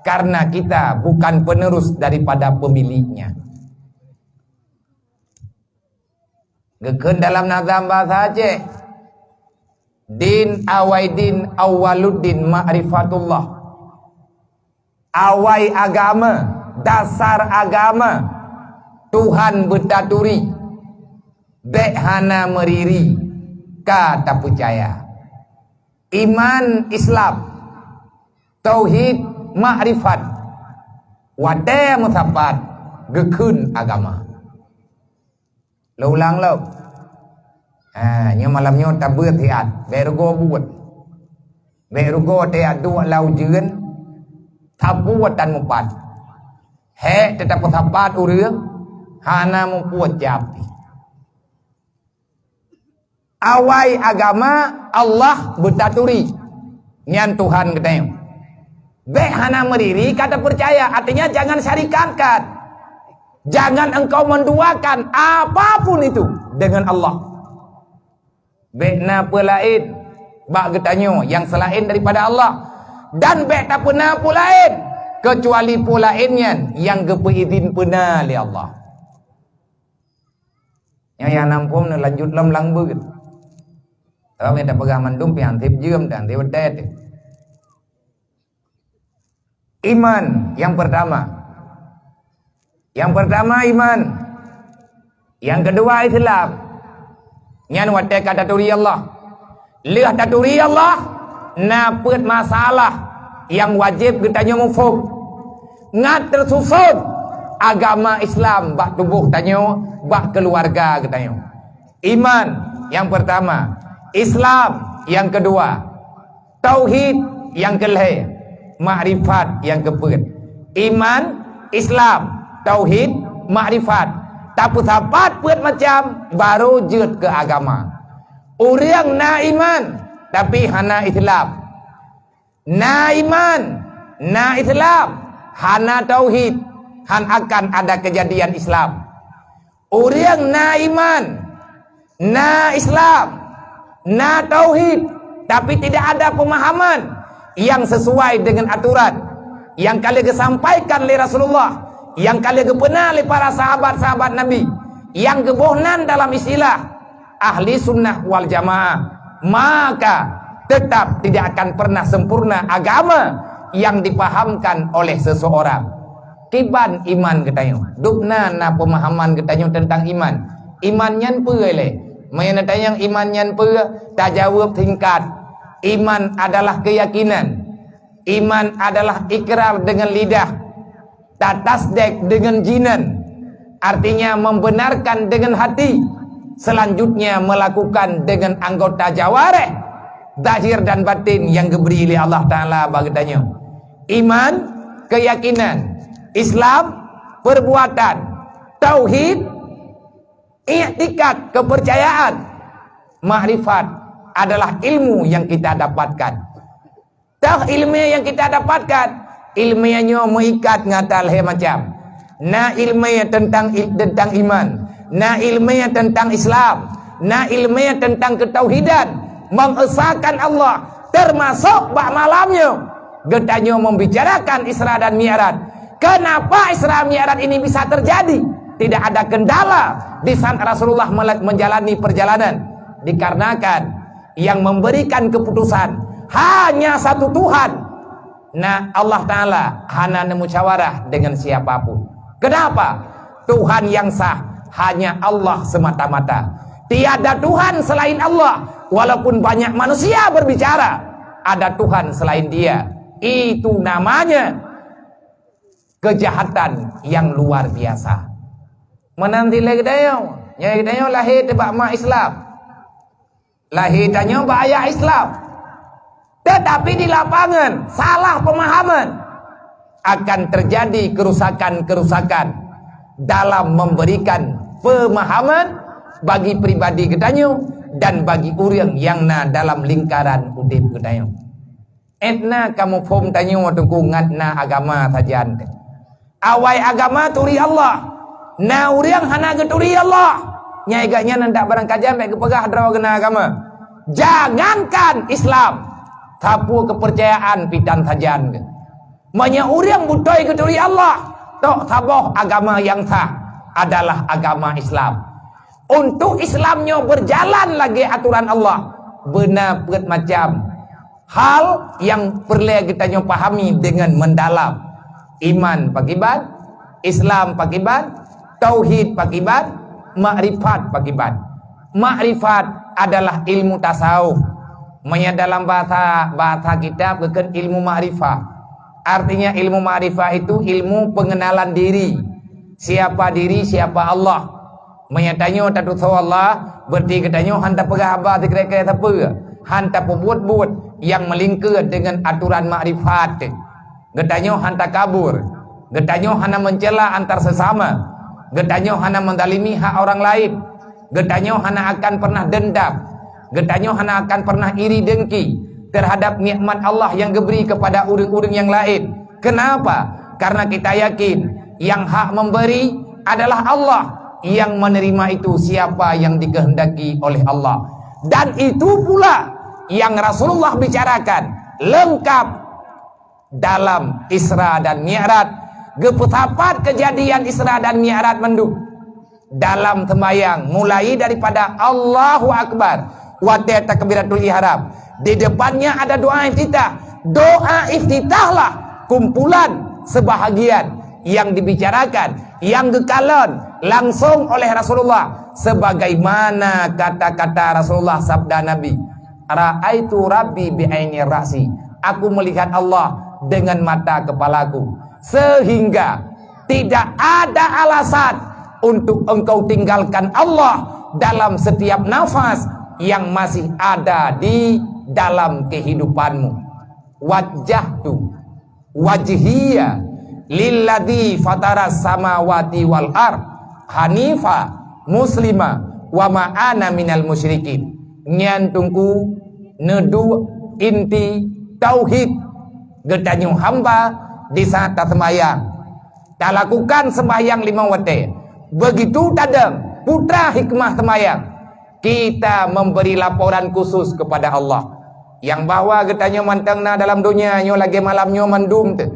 karena kita bukan penerus daripada pemiliknya. Gekun dalam nazam bahasa Aceh din awaidin awaluddin ma'rifatullah awai agama dasar agama Tuhan bertaturi bek hana meriri kata percaya iman Islam tauhid ma'rifat wadaya musapat gekun agama lo ulang lo nya malamnya tak beut hiat berugo buat berugo tiat dua lau jeun tabuat dan mupat he tetap musapat urang hana mupuat japi awai agama Allah bertaturi nyan Tuhan katanya be hana meriri kata percaya artinya jangan syarikatkan jangan engkau menduakan apapun itu dengan Allah bekna pelain bak getanyo yang selain daripada Allah dan bek tak pernah pulain kecuali pulainnya yang gepe izin pernah li Allah yang nampum lanjut lam lang beut kalau kita pegang mandum pian tip jeum dan tewet iman yang pertama iman yang kedua Islam nyan wate kata turi Allah lihat taturi Allah napet masalah yang wajib kita nyomofok ngat tersusun agama Islam bak tubuh tanyo bak keluarga kita iman yang pertama Islam yang kedua tauhid yang kelih makrifat yang kepet iman Islam tauhid makrifat tapi sapat buat macam baru jut ke agama urang na iman tapi hana Islam na iman na Islam hana tauhid han akan ada kejadian Islam urang na iman na Islam na tauhid tapi tidak ada pemahaman yang sesuai dengan aturan yang kali disampaikan oleh Rasulullah yang kali pernah oleh para sahabat-sahabat Nabi yang kebohnan dalam istilah ahli sunnah wal jamaah maka tetap tidak akan pernah sempurna agama yang dipahamkan oleh seseorang kiban iman katanya dupna na pemahaman katanya tentang iman nyan peleh mayan tayang iman nyan pe tak jawab tingkat iman adalah keyakinan iman adalah ikrar dengan lidah tak tasdek dengan jinan artinya membenarkan dengan hati selanjutnya melakukan dengan anggota jawareh zahir dan batin yang diberi oleh Allah Ta'ala bagi tanya iman keyakinan Islam perbuatan tauhid i'tikad kepercayaan makrifat adalah ilmu yang kita dapatkan. Tah ilmu yang kita dapatkan, ilmunya mengikat ngatal macam. Na ilmu tentang iman, na ilmu tentang Islam, na ilmu tentang ketauhidan, mengesahkan Allah, termasuk bak malamnya. Getanya membicarakan Isra dan Mi'raj. Kenapa Isra Mi'raj ini bisa terjadi? Tidak ada kendala di saat Rasulullah menjalani perjalanan. Dikarenakan yang memberikan keputusan hanya satu Tuhan. Nah, Allah Ta'ala hana musyawarah dengan siapapun. Kenapa? Tuhan yang sah hanya Allah semata-mata. Tiada Tuhan selain Allah. Walaupun banyak manusia berbicara, ada Tuhan selain Dia. Itu namanya kejahatan yang luar biasa. Menanti lagi dayo, nyai dayo lahir tebak mak Islam, lahir dayo bak ayah Islam, tetapi di lapangan salah pemahaman, akan terjadi kerusakan-kerusakan dalam memberikan pemahaman bagi pribadi gedanyo dan bagi orang yang na dalam lingkaran udip gedanyo. Etna kamu fom tanyo tungku ngatna agama sajan. Awai agama turi Allah. Na uriang hana geturi Allah. Nyai gaknya nandak barang kajian baik kepegah draw kena agama. Jangankan Islam, tapu kepercayaan pitan sajan. Manya uriang butoy geturi Allah. Tok taboh agama yang sah adalah agama Islam. Untuk Islamnya berjalan lagi aturan Allah, benar pet macam hal yang perlu kita pahami dengan mendalam. Iman pakibat, Islam pakibat, tauhid pakibat, makrifat pakibat. Makrifat adalah ilmu tasawuf. Manya dalam bahasa kita bukan ilmu makrifat. Artinya ilmu makrifat itu ilmu pengenalan diri. Siapa diri, siapa Allah. Menyatanya tak tahu Allah, berarti katanya hanta pegah abah kira-kira apa? Hanta buat-buat yang melingkar dengan aturan makrifat. Getanya hanta kabur, getanya hana mencela antar sesama, getanya hana mendalimi hak orang lain, getanya hana akan pernah dendam, getanya hana akan pernah iri dengki terhadap nikmat Allah yang diberi kepada orang-orang yang lain. Kenapa? Karena kita yakin yang hak memberi adalah Allah, yang menerima itu siapa yang dikehendaki oleh Allah. Dan itu pula yang Rasulullah bicarakan lengkap dalam Isra dan Mi'raj. Gepetapat kejadian Isra dan Mi'raj menduk dalam sembahyang, mulai daripada Allahu Akbar wa takbiratul ihram. Di depannya ada doa iftitah. Doa iftitahlah kumpulan sebahagian yang dibicarakan, yang gekalan langsung oleh Rasulullah, sebagaimana kata-kata Rasulullah, sabda Nabi, ra'aitu rabbi bi'aini ra'si, aku melihat Allah dengan mata kepalaku. Sehingga tidak ada alasan untuk engkau tinggalkan Allah dalam setiap nafas yang masih ada di dalam kehidupanmu. Wajjahtu wajhiya lilladzi fataras samawati wal ard hanifa muslima wa ma'ana minal musyrikin. Nyantungku nedu inti tauhid gedanyu hamba di saat sembahyang. Tak lakukan sembahyang 5 waktu. Begitu tadam putra hikmah sembahyang, kita memberi laporan khusus kepada Allah yang bahwa getanya mantengna dalam dunia nyo lagi malamnyo mandum tu.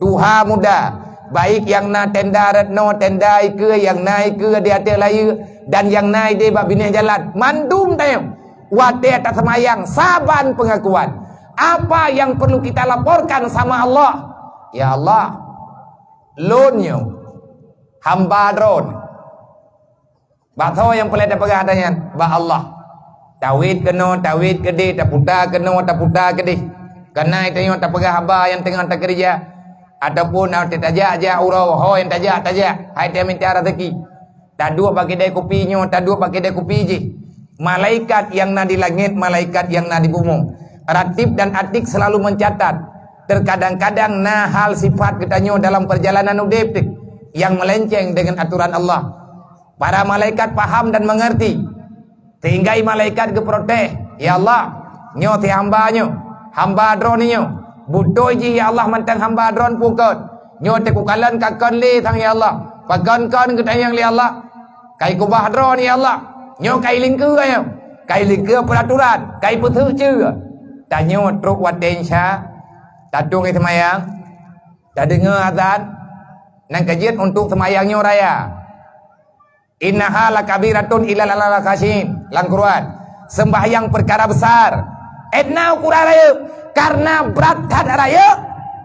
Tuha muda baik yang na tenda retno tendai ke yang naik ke di atas layu dan yang naik di bab bini jalan mandum tayang wate tak semayang saban pengakuan. Apa yang perlu kita laporkan sama Allah? Ya Allah, lonyo hamba dron batho yang pelai dapat adanya ba Allah tawid keno tawid gede taputa keno taputa gede kena itu yang tak pegah hamba yang tengah tak kerja ataupun nak tajak aja urau ho yang tajak hai dia minta rezeki tak dua pakai dai kopinya tak dua pakai dai kopi je. Malaikat yang na di langit, malaikat yang na di bumi, ratib dan atik selalu mencatat. Terkadang-kadang na hal sifat katanya dalam perjalanan udip yang melenceng dengan aturan Allah. Para malaikat paham dan mengerti, sehingga malaikat keprotes ya Allah nyo ti hamba nyo, hamba dron nyo butuh ji ya Allah mantang hamba dron pukot nyo te ku kalan ka kon li thang ya Allah pagon kon ke tayang li Allah kai ku bah dron ya Allah nyo kai ling cưa nyo kai ling cưa peraturan kai pu thứ chưa ta nyo truk waten sha ta tung ai semayang ta dengar azan nang kajian untuk semayang nyo raya innaha lakabiratun illa lal khashin lang Quran sembahyang perkara besar etna ukuran raya karena berat had raya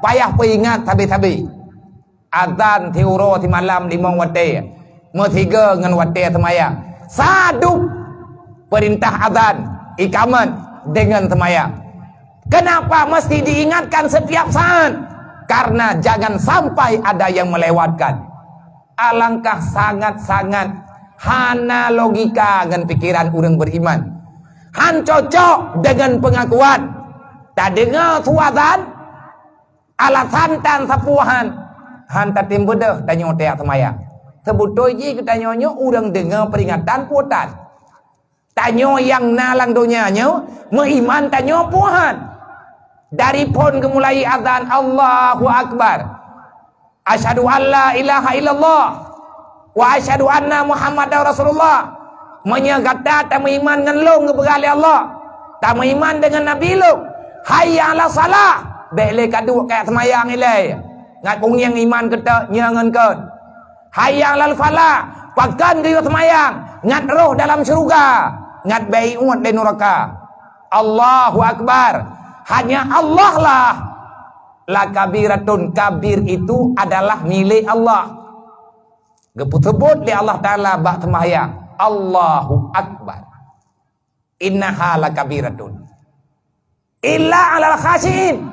payah peingat tabi-tabi azan tiuro ti malam limong wate metiga ngan wate semayang sadu perintah azan ikaman dengan semayang. Kenapa mesti diingatkan setiap saat? Karena jangan sampai ada yang melewatkan. Alangkah sangat-sangat hana logika dengan pikiran orang beriman. Han cocok dengan pengakuan. Tak dengar tuazan, alasan tan sapuhan. Han tak timbedah tanya tiap semayang. Sebutoi ji kita nyonyo orang dengar peringatan putan. Tanyo yang nalang donyanya, meiman tanyo puhan. Dari pun kemulai azan Allahu Akbar. Asyhadu an la ilaha illallah wa asyhadu anna Muhammadar Rasulullah. Menyegata tak meiman dengan long keberali Allah. Tak meiman dengan Nabi long. Hayya ala salah. Bele kadu kayak semayang ilai. Ngat pungyang iman kita nyangan ke. Hayya ala falah. Pakan ke semayang. Ngat roh dalam syurga. Ngat bayi umat di neraka. Allahu Akbar. Hanya Allah lah. La kabiratun, kabir itu adalah milik Allah. Gebut-gebut di Allah Ta'ala bak sembahyang. Allahu Akbar. Innaha la kabiratun. Illa alal khashin.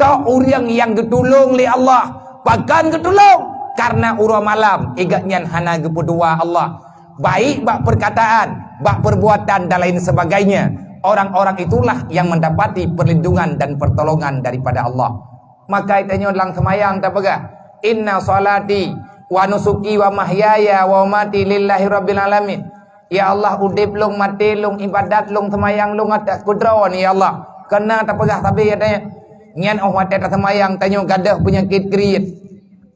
Kau orang yang getulung li Allah. Bahkan getulung. Karena urah malam. Igatnya hana gepudua Allah. Baik bak perkataan, bak perbuatan dan lain sebagainya. Orang-orang itulah yang mendapati perlindungan dan pertolongan daripada Allah. Maka itanya dalam semayang tak pegah. Inna salati wa nusuki wa mahyaya wa mati lillahi rabbil alamin. Ya Allah udip long mati long ibadat long semayang long atas kudrawan ya Allah. Kena tak pegah tapi katanya nyan oh mati tak semayang tanya gadah penyakit kriit.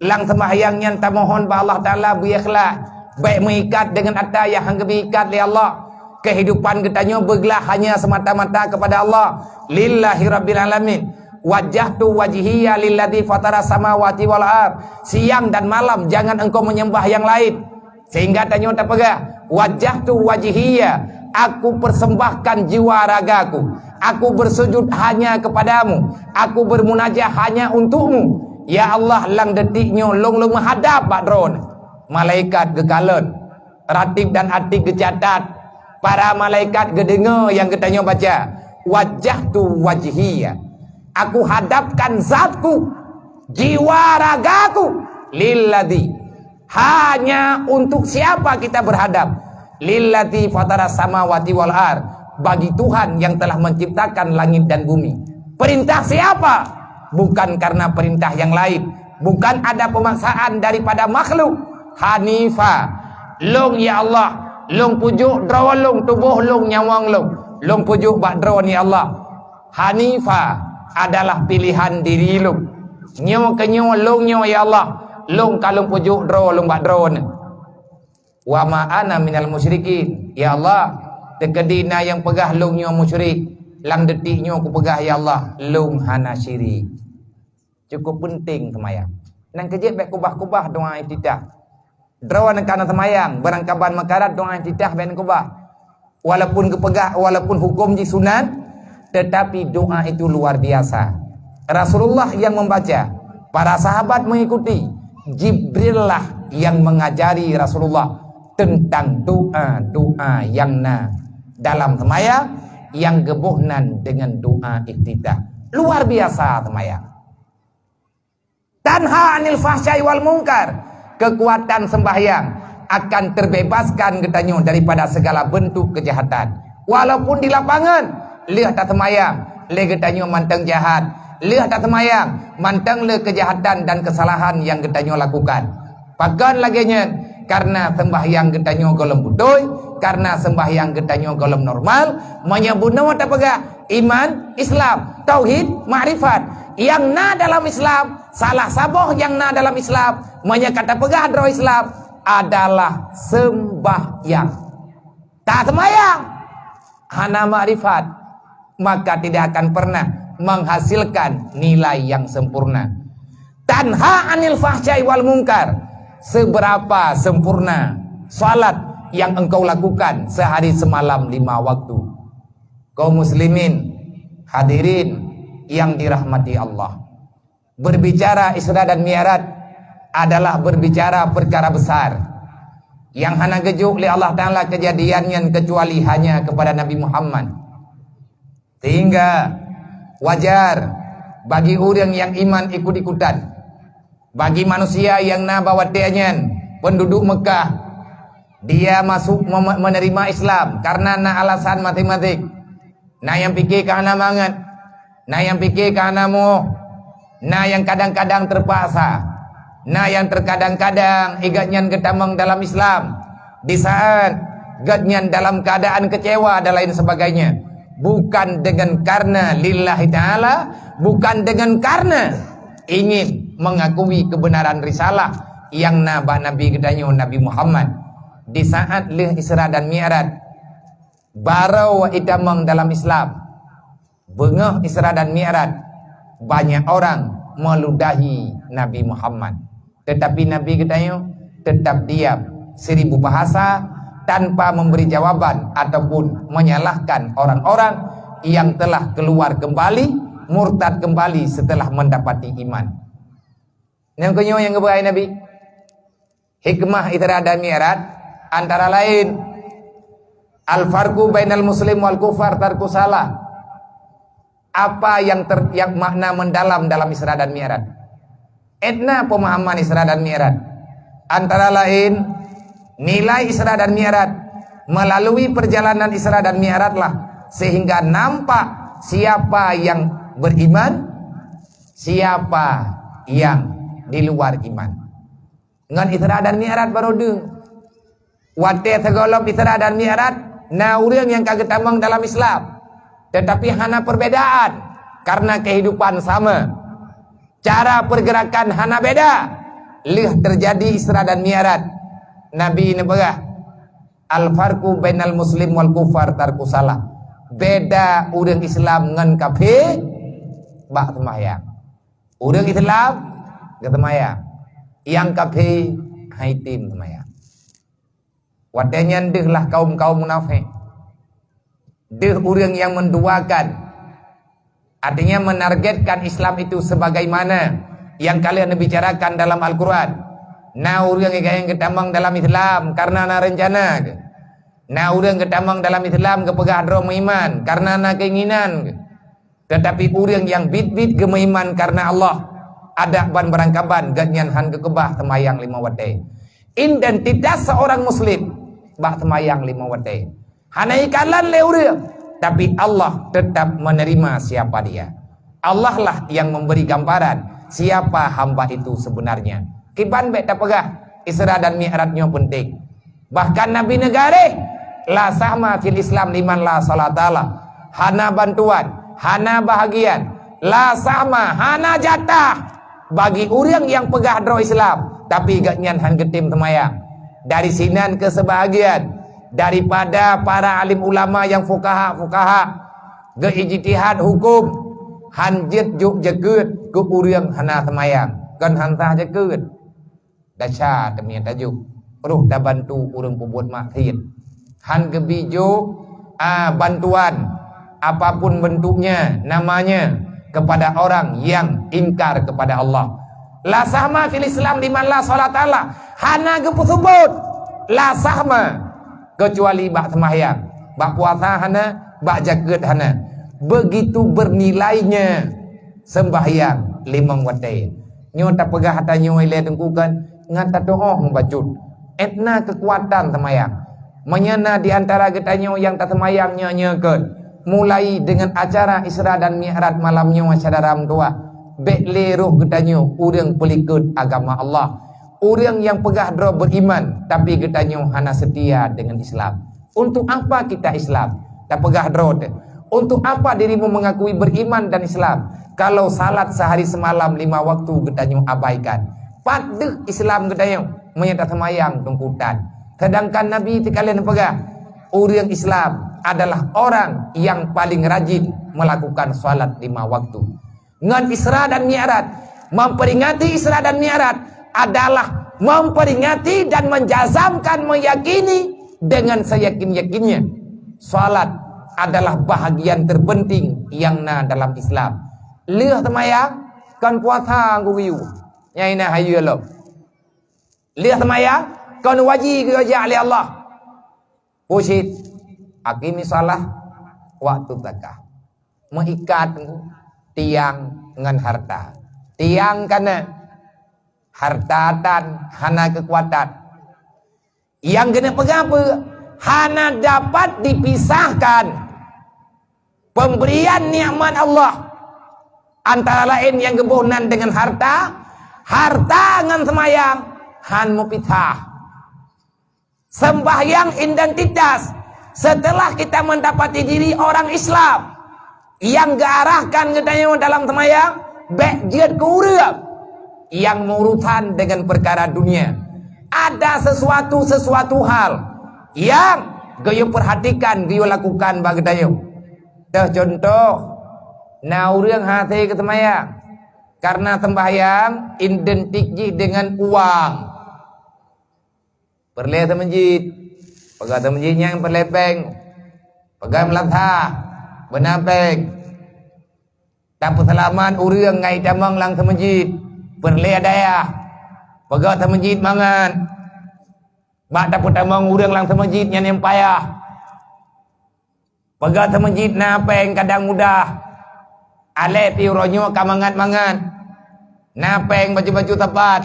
Lang semayang nyan tak mohon ba Allah Taala biikhlas. Baik mengikat dengan atas yang hanggebikat li Allah. Kehidupan kitanya bergelah hanya semata-mata kepada Allah. Lillahi rabbil alamin. Wajjahtu wajhiya lilladzi fatara samawati wal ard. Siang dan malam jangan engkau menyembah yang lain. Sehingga tanya tak pegah. Wajjahtu wajhiya. Aku persembahkan jiwa ragaku. Aku bersujud hanya kepadamu. Aku bermunajah hanya untukmu. Ya Allah lang detiknya long menghadap badron. Malaikat gekalan. Ratib dan atik gecatat. Para malaikat gedengar yang katanya baca. Wajjahtu wajhiya. Aku hadapkan zatku, jiwa ragaku, lilladzi. Hanya untuk siapa kita berhadap? Lilladzi fatara samawati wal ard. Bagi Tuhan yang telah menciptakan langit dan bumi. Perintah siapa? Bukan karena perintah yang lain. Bukan ada pemaksaan daripada makhluk. Hanifa. Long ya Allah. Long pujuk drawan long tubuh long nyawang long. Long pujuk bak drawan ya Allah. Hanifa adalah pilihan diri long. Nyawa ke nyawa long nyawa ya Allah. Long kalung pujuk drawan long bak drawan. Wa ma ana minal musyrikin. Ya Allah, tekedina yang pegah long nyawa musyrik. Lang detiknya aku pegah ya Allah. Long hana syirik. Cukup penting semayang. Nang kejep baik kubah-kubah doa iftitah. Drawan kana semayang barang kaban makarat doa iftitah ben kubah. Walaupun kepegah, walaupun hukum ji sunat, tetapi doa itu luar biasa. Rasulullah yang membaca, para sahabat mengikuti. Jibril lah yang mengajari Rasulullah tentang doa-doa yang dalam semayang yang gebuhnan dengan doa iftitah. Luar biasa semayang. Tanha anil fahsyai wal munkar. Kekuatan sembahyang akan terbebaskan katanya daripada segala bentuk kejahatan. Walaupun di lapangan, lihat tak semayang, lihat katanya mantang jahat, lihat tak semayang, mantang le kejahatan dan kesalahan yang katanya lakukan. Pakan laginya karena sembahyang katanya golem budoy, karena sembahyang getanyo golem normal menyebut nama tak pegah iman Islam tauhid ma'rifat yang na dalam Islam salah saboh yang na dalam Islam menyekata pegah dro Islam adalah sembahyang tak sembahyang hana ma'rifat maka tidak akan pernah menghasilkan nilai yang sempurna. Tanha anil fahsyai wal munkar, seberapa sempurna salat yang engkau lakukan sehari semalam 5 waktu. Kaum muslimin hadirin yang dirahmati Allah, berbicara Isra dan Mi'raj adalah berbicara perkara besar yang hana gejuk oleh Allah Ta'ala kejadiannya kecuali hanya kepada Nabi Muhammad, sehingga wajar bagi orang yang iman ikut-ikutan, bagi manusia yang na bawa teanyan penduduk Mekah dia masuk menerima Islam karena na alasan matematik, na yang fikir karena mangat, na yang fikir karena mau, na yang kadang-kadang terpaksa, na yang terkadang-kadang igatnyan ketamang dalam Islam di saat gatnyan dalam keadaan kecewa dan lain sebagainya, bukan dengan karena lillahi ta'ala, bukan dengan karena ingin mengakui kebenaran risalah yang Nabi kedanyo Nabi Muhammad. Di saat lih Isra dan Mi'raj barau itamang dalam Islam, bengah Isra dan Mi'raj, banyak orang meludahi Nabi Muhammad, tetapi Nabi kedanyo tetap diam 1000 bahasa tanpa memberi jawaban ataupun menyalahkan orang-orang yang telah keluar kembali, murtad kembali setelah mendapati iman. Yang kedua yang kebahagiaan Nabi, hikmah Isra dan Mi'raj antara lain al-farqu bainal muslim wal kufar tarku salah. Apa yang makna mendalam dalam Isra dan Mi'raj? Etna pemahaman Isra dan Mi'raj antara lain nilai Isra dan Mi'raj, melalui perjalanan Isra dan Mi'raj lah sehingga nampak siapa yang beriman, siapa yang di luar iman. Ngan Isra dan Mi'raj baru deng. Wate segolop Isra dan Mi'raj na urang yang kagak tamang dalam Islam, tetapi hana perbedaan karena kehidupan sama. Cara pergerakan hana beda. Lih terjadi Isra dan Mi'raj. Nabi ini begah al-farqu bainal muslim wal kufar tarku salah. Beda urang Islam ngan kafir bak semayang. Urang Islam gak semayang, yang kafir haitim semayang. Wadanya deh lah kaum-kaum munafik, deh urang yang menduakan, artinya menargetkan Islam itu sebagaimana yang kalian bicarakan dalam Al-Quran. Nah urang yang ketamang dalam Islam karena na rencana, nah urang ketamang dalam Islam kepegah dro iman karena na keinginan, tetapi urang yang bit-bit gemeiman karena Allah ada ban berangkaban ganyan han kekebah semayang 5 waktu. Identitas seorang muslim bak semayang 5 waktu hana ikalan le urang, tapi Allah tetap menerima siapa dia. Allah lah yang memberi gambaran siapa hamba itu sebenarnya. Kiban bek tak pegah Isra dan Mi'rajnya penting. Bahkan Nabi negara la sama fil Islam liman la salatala, hana bantuan, hana bahagian, la sama hana jatah bagi orang yang pegah dro Islam tapi gak nyan han getim semayang. Dari sinan ke sebahagian daripada para alim ulama yang fukaha ge ijtihad hukum hanjit juk jegeut ke urang hana semayang kan hantah jegeut dasar demian tajuk ruh dah bantu urang pembuat maksiat han gebijo bantuan apapun bentuknya namanya kepada orang yang ingkar kepada Allah. La sahma fil Islam liman la salatala, hana gepusubut la sahma kecuali bak sembahyang, bak puasa hana, bak jagat hana. Begitu bernilainya sembahyang 5 waktu. Nyo tak pegah hata nyo ile tengkukan ngata doa membacut. Etna kekuatan sembahyang. Menyana di antara getanyo yang tak sembahyang nyekeun. Mulai dengan acara Isra dan Mi'raj malamnya wasadaram tua. Bekle roh getanyo urang pelikut agama Allah. Urang yang pegah dro beriman tapi getanyo hana setia dengan Islam. Untuk apa kita Islam? Tak pegah drod. Untuk apa dirimu mengakui beriman dan Islam kalau salat sehari semalam 5 waktu gedanyo abaikan? Padeh Islam gedanyo menyata semayang tungkutan. Sedangkan Nabi kalian pegah orang Islam adalah orang yang paling rajin melakukan salat 5 waktu. Ngan Isra dan Mi'raj, memperingati Isra dan Mi'raj adalah memperingati dan menjazamkan, meyakini dengan seyakin-yakinnya salat adalah bahagian terpenting yang dalam Islam. Lihat semayang kan puasa guriu nyai na hayu lo. Lihat semayang kan wajib kerja oleh Allah. Pusit akimi salah waktu zakah. Mengikat tiang dengan harta. Tiang karena harta dan hana kekuatan. Yang kena pegang apa? Hana dapat dipisahkan pemberian nikmat Allah antara lain yang kebonan dengan harta, harta dengan semayang han mupisah. Sembahyang identitas setelah kita mendapati diri orang Islam yang diarahkan ke dalam semayang bejat kurang yang urusan dengan perkara dunia. Ada sesuatu hal yang gayo perhatikan, gayo lakukan bagi dayo. Dah contoh, urang hati ke semayang karena sembahyang identik dengan uang. Perle ke masjid, pegang ke masjid yang perlepeng, pegang melantah, benapeng. Tak perselaman urang ngai damang lang ke masjid, perle daya, pegang ke masjid mangan. Bak dapat damang urang lang ke masjid yang payah. Pegang ke masjid napeng kadang mudah. Ale pi ronyo kamangat-mangat. Napeng baju-baju tepat.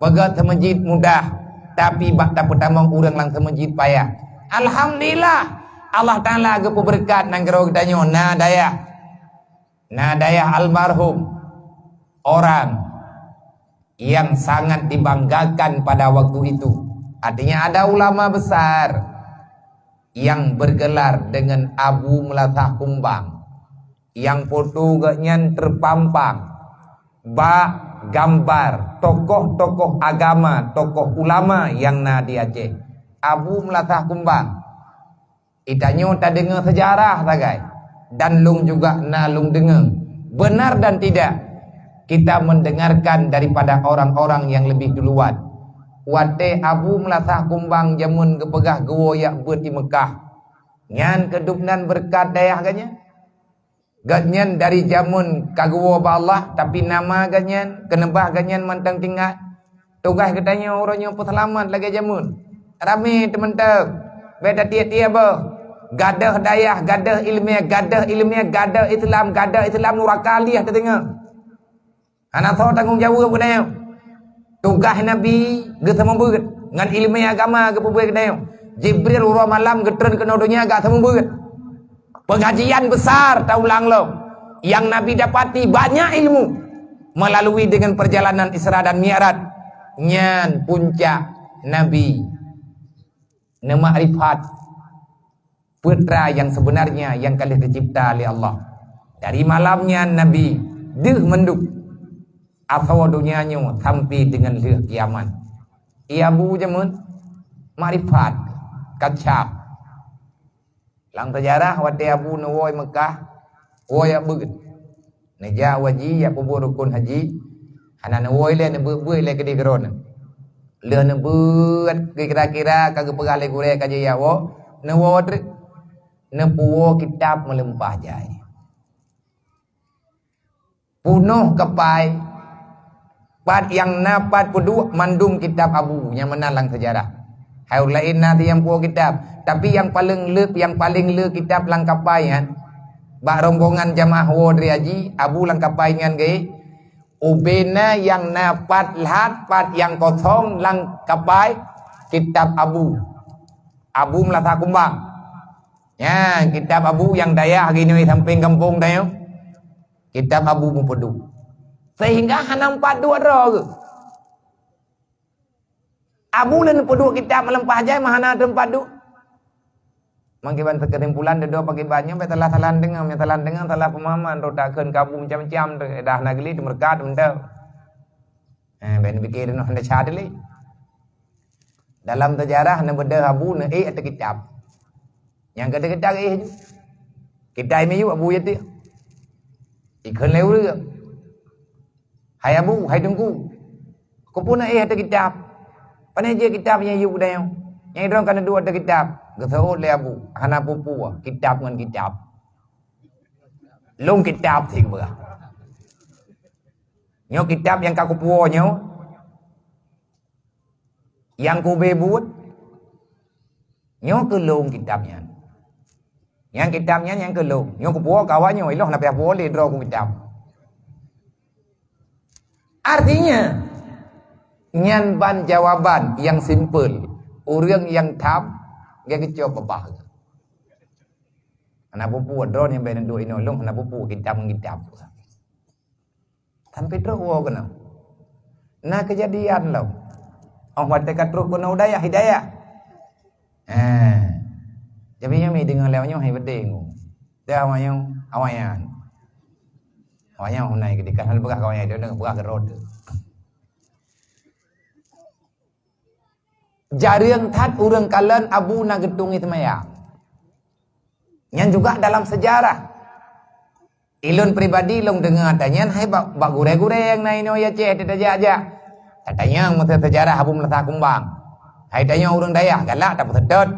Pegang ke masjid mudah. Tapi bak dapat damang urang lang ke masjid payah. Alhamdulillah Allah Ta'ala gepu berkat nang gero gedanyo daya. Daya almarhum orang yang sangat dibanggakan pada waktu itu. Artinya ada ulama besar yang bergelar dengan Abu Melatah Kumbang, yang foto gaknya terpampang bak gambar tokoh-tokoh agama, tokoh ulama yang di Aceh. Abu Melatah Kumbang. Itanyo tak dengar sejarah tagai. Dan lung juga lung dengar. Benar dan tidak kita mendengarkan daripada orang-orang yang lebih duluan. Wate Abu Melatah Kumbang jamun kepegah gewoyak buat di Mekah. Nyan kedupnan berkat dayah ganya. Ganyan dari jamun kagwo ba Allah tapi nama ganyan kenebah ganyan mantang tinggal. Tugas katanya orangnya selamat lagi jamun. Rame teman-teman. Beda tiap-tiap bah. Gadah dayah, gadah ilmiah, gadah Islam nurakaliah terdengar. Anak tahu tanggung jawab kepada tugas Nabi ge sama beut ngan ilmiah agama ge pubeuk kepada Jibril urang malam getreun kana dunia gak sama beut. Pengajian besar taulang lo yang Nabi dapati banyak ilmu melalui dengan perjalanan Isra dan Mi'raj. Nyan puncak Nabi Ma'rifat putra yang sebenarnya yang kali tercipta oleh Allah. Dari malamnya Nabi deh menduk atau dunianya sampai dengan leh kiamat. Ia bu jamun Ma'rifat kacap. Lang sejarah wate abu nawoi Mekah woi beut. Neja waji ya pubu rukun haji. Hana nawoi le ne beut le kedi geron. Le ne beut kira-kira kagak pegale gure kaje yawo nawoi nepuwo kitab melempah jai. Punuh kepai pat yang napat pudu mandum kitab abu yang menalang sejarah. Haul lain nanti yang puwo kitab, tapi yang paling le kitab lang kapai kan. Bak rombongan jamaah wodri haji abu lang kapai ngan ge. Ubena yang napat lahat pat yang kosong lang kapai kitab abu. Abu Melatah Kumbang. Ya, kitab abu yang daya gini samping kampung tayo. Kitab abu mempedu. Sehingga hana 42 roh. Abu lan pedu kitab melempah jai mahana 42. Mangkiban kesimpulan de do pakai banyak be telah dengan telah pemahaman ro tak keun kabu macam-macam dah nagli di merkat undau. Ben pikir no handa cadeli. Dalam sejarah na beda abu na atau kitab. Yang kita ju. Kita mi yu abu yati. Ikon leu ru. Hai abu, hai tunggu. Ko pun atau kitab. Pane je kitab yang yu dayo. Yang idron kana dua atau kitab. Gesau le abu, hana pupu kitab ngan kitab. Long kitab thing ba. Nyo kitab yang kaku puo nyo. Yang ku bebut. Nyo ke long kitabnya. Yang kitabnya yang ke long. Nyo ku puo kawannya iloh na pia puo le draw ku kitab. Artinya nyan ban jawaban yang simple. Orang yang tam dia kecil babah. Anak pupu drone yang benar dua ini long anak pupu kitab. Sampai terus kena. Nah kejadian lo. Orang baca terus kena hidayah. Jadi yang mi dengar lewatnya hai bedeng. Dia awaknya. Awaknya hunai ketika hal begah kawannya dia dengan begah gerod. Jariang tat urang kalen abu na gedung itu maya. Yang juga dalam sejarah. Ilun pribadi long dengar tanya hai bak gure-gure yang naino ya ceh tidak aja. Katanya masa sejarah abu melata kumbang. Hai tanya urang dayah galak tak sedot.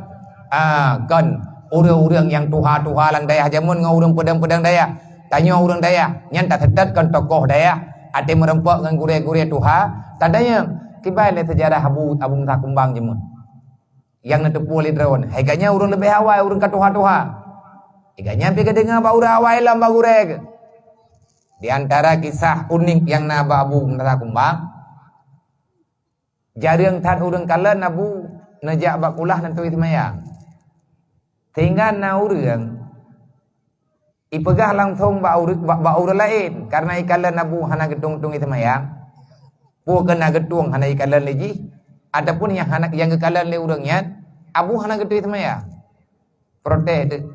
Kan urang-urang yang tuha-tuha lang dayah jamun ngau urang pedang-pedang dayah. Tanya urang dayah nyan tak sedot kan tokoh dayah ate merempok dengan gure-gure tuha. Tadanya kibai le sejarah abu melata kumbang jamun. Yang netepu oleh drone. Harganya urang lebih awal urang katuha-tuha. Iganya pergi dengar bau rawai lam bau reg. Di antara kisah unik yang naba abu melata kumbang. Jariang tan urang kalen abu najak bakulah nantu itmayang. Sehingga na urang ipegah langsung bau lain karena ikalan abu hana gedung-gedung itmayang. Pu kena gedung hana ikalan lagi. Adapun yang kekalan le urangnya abu hana gedung itmayang. Protes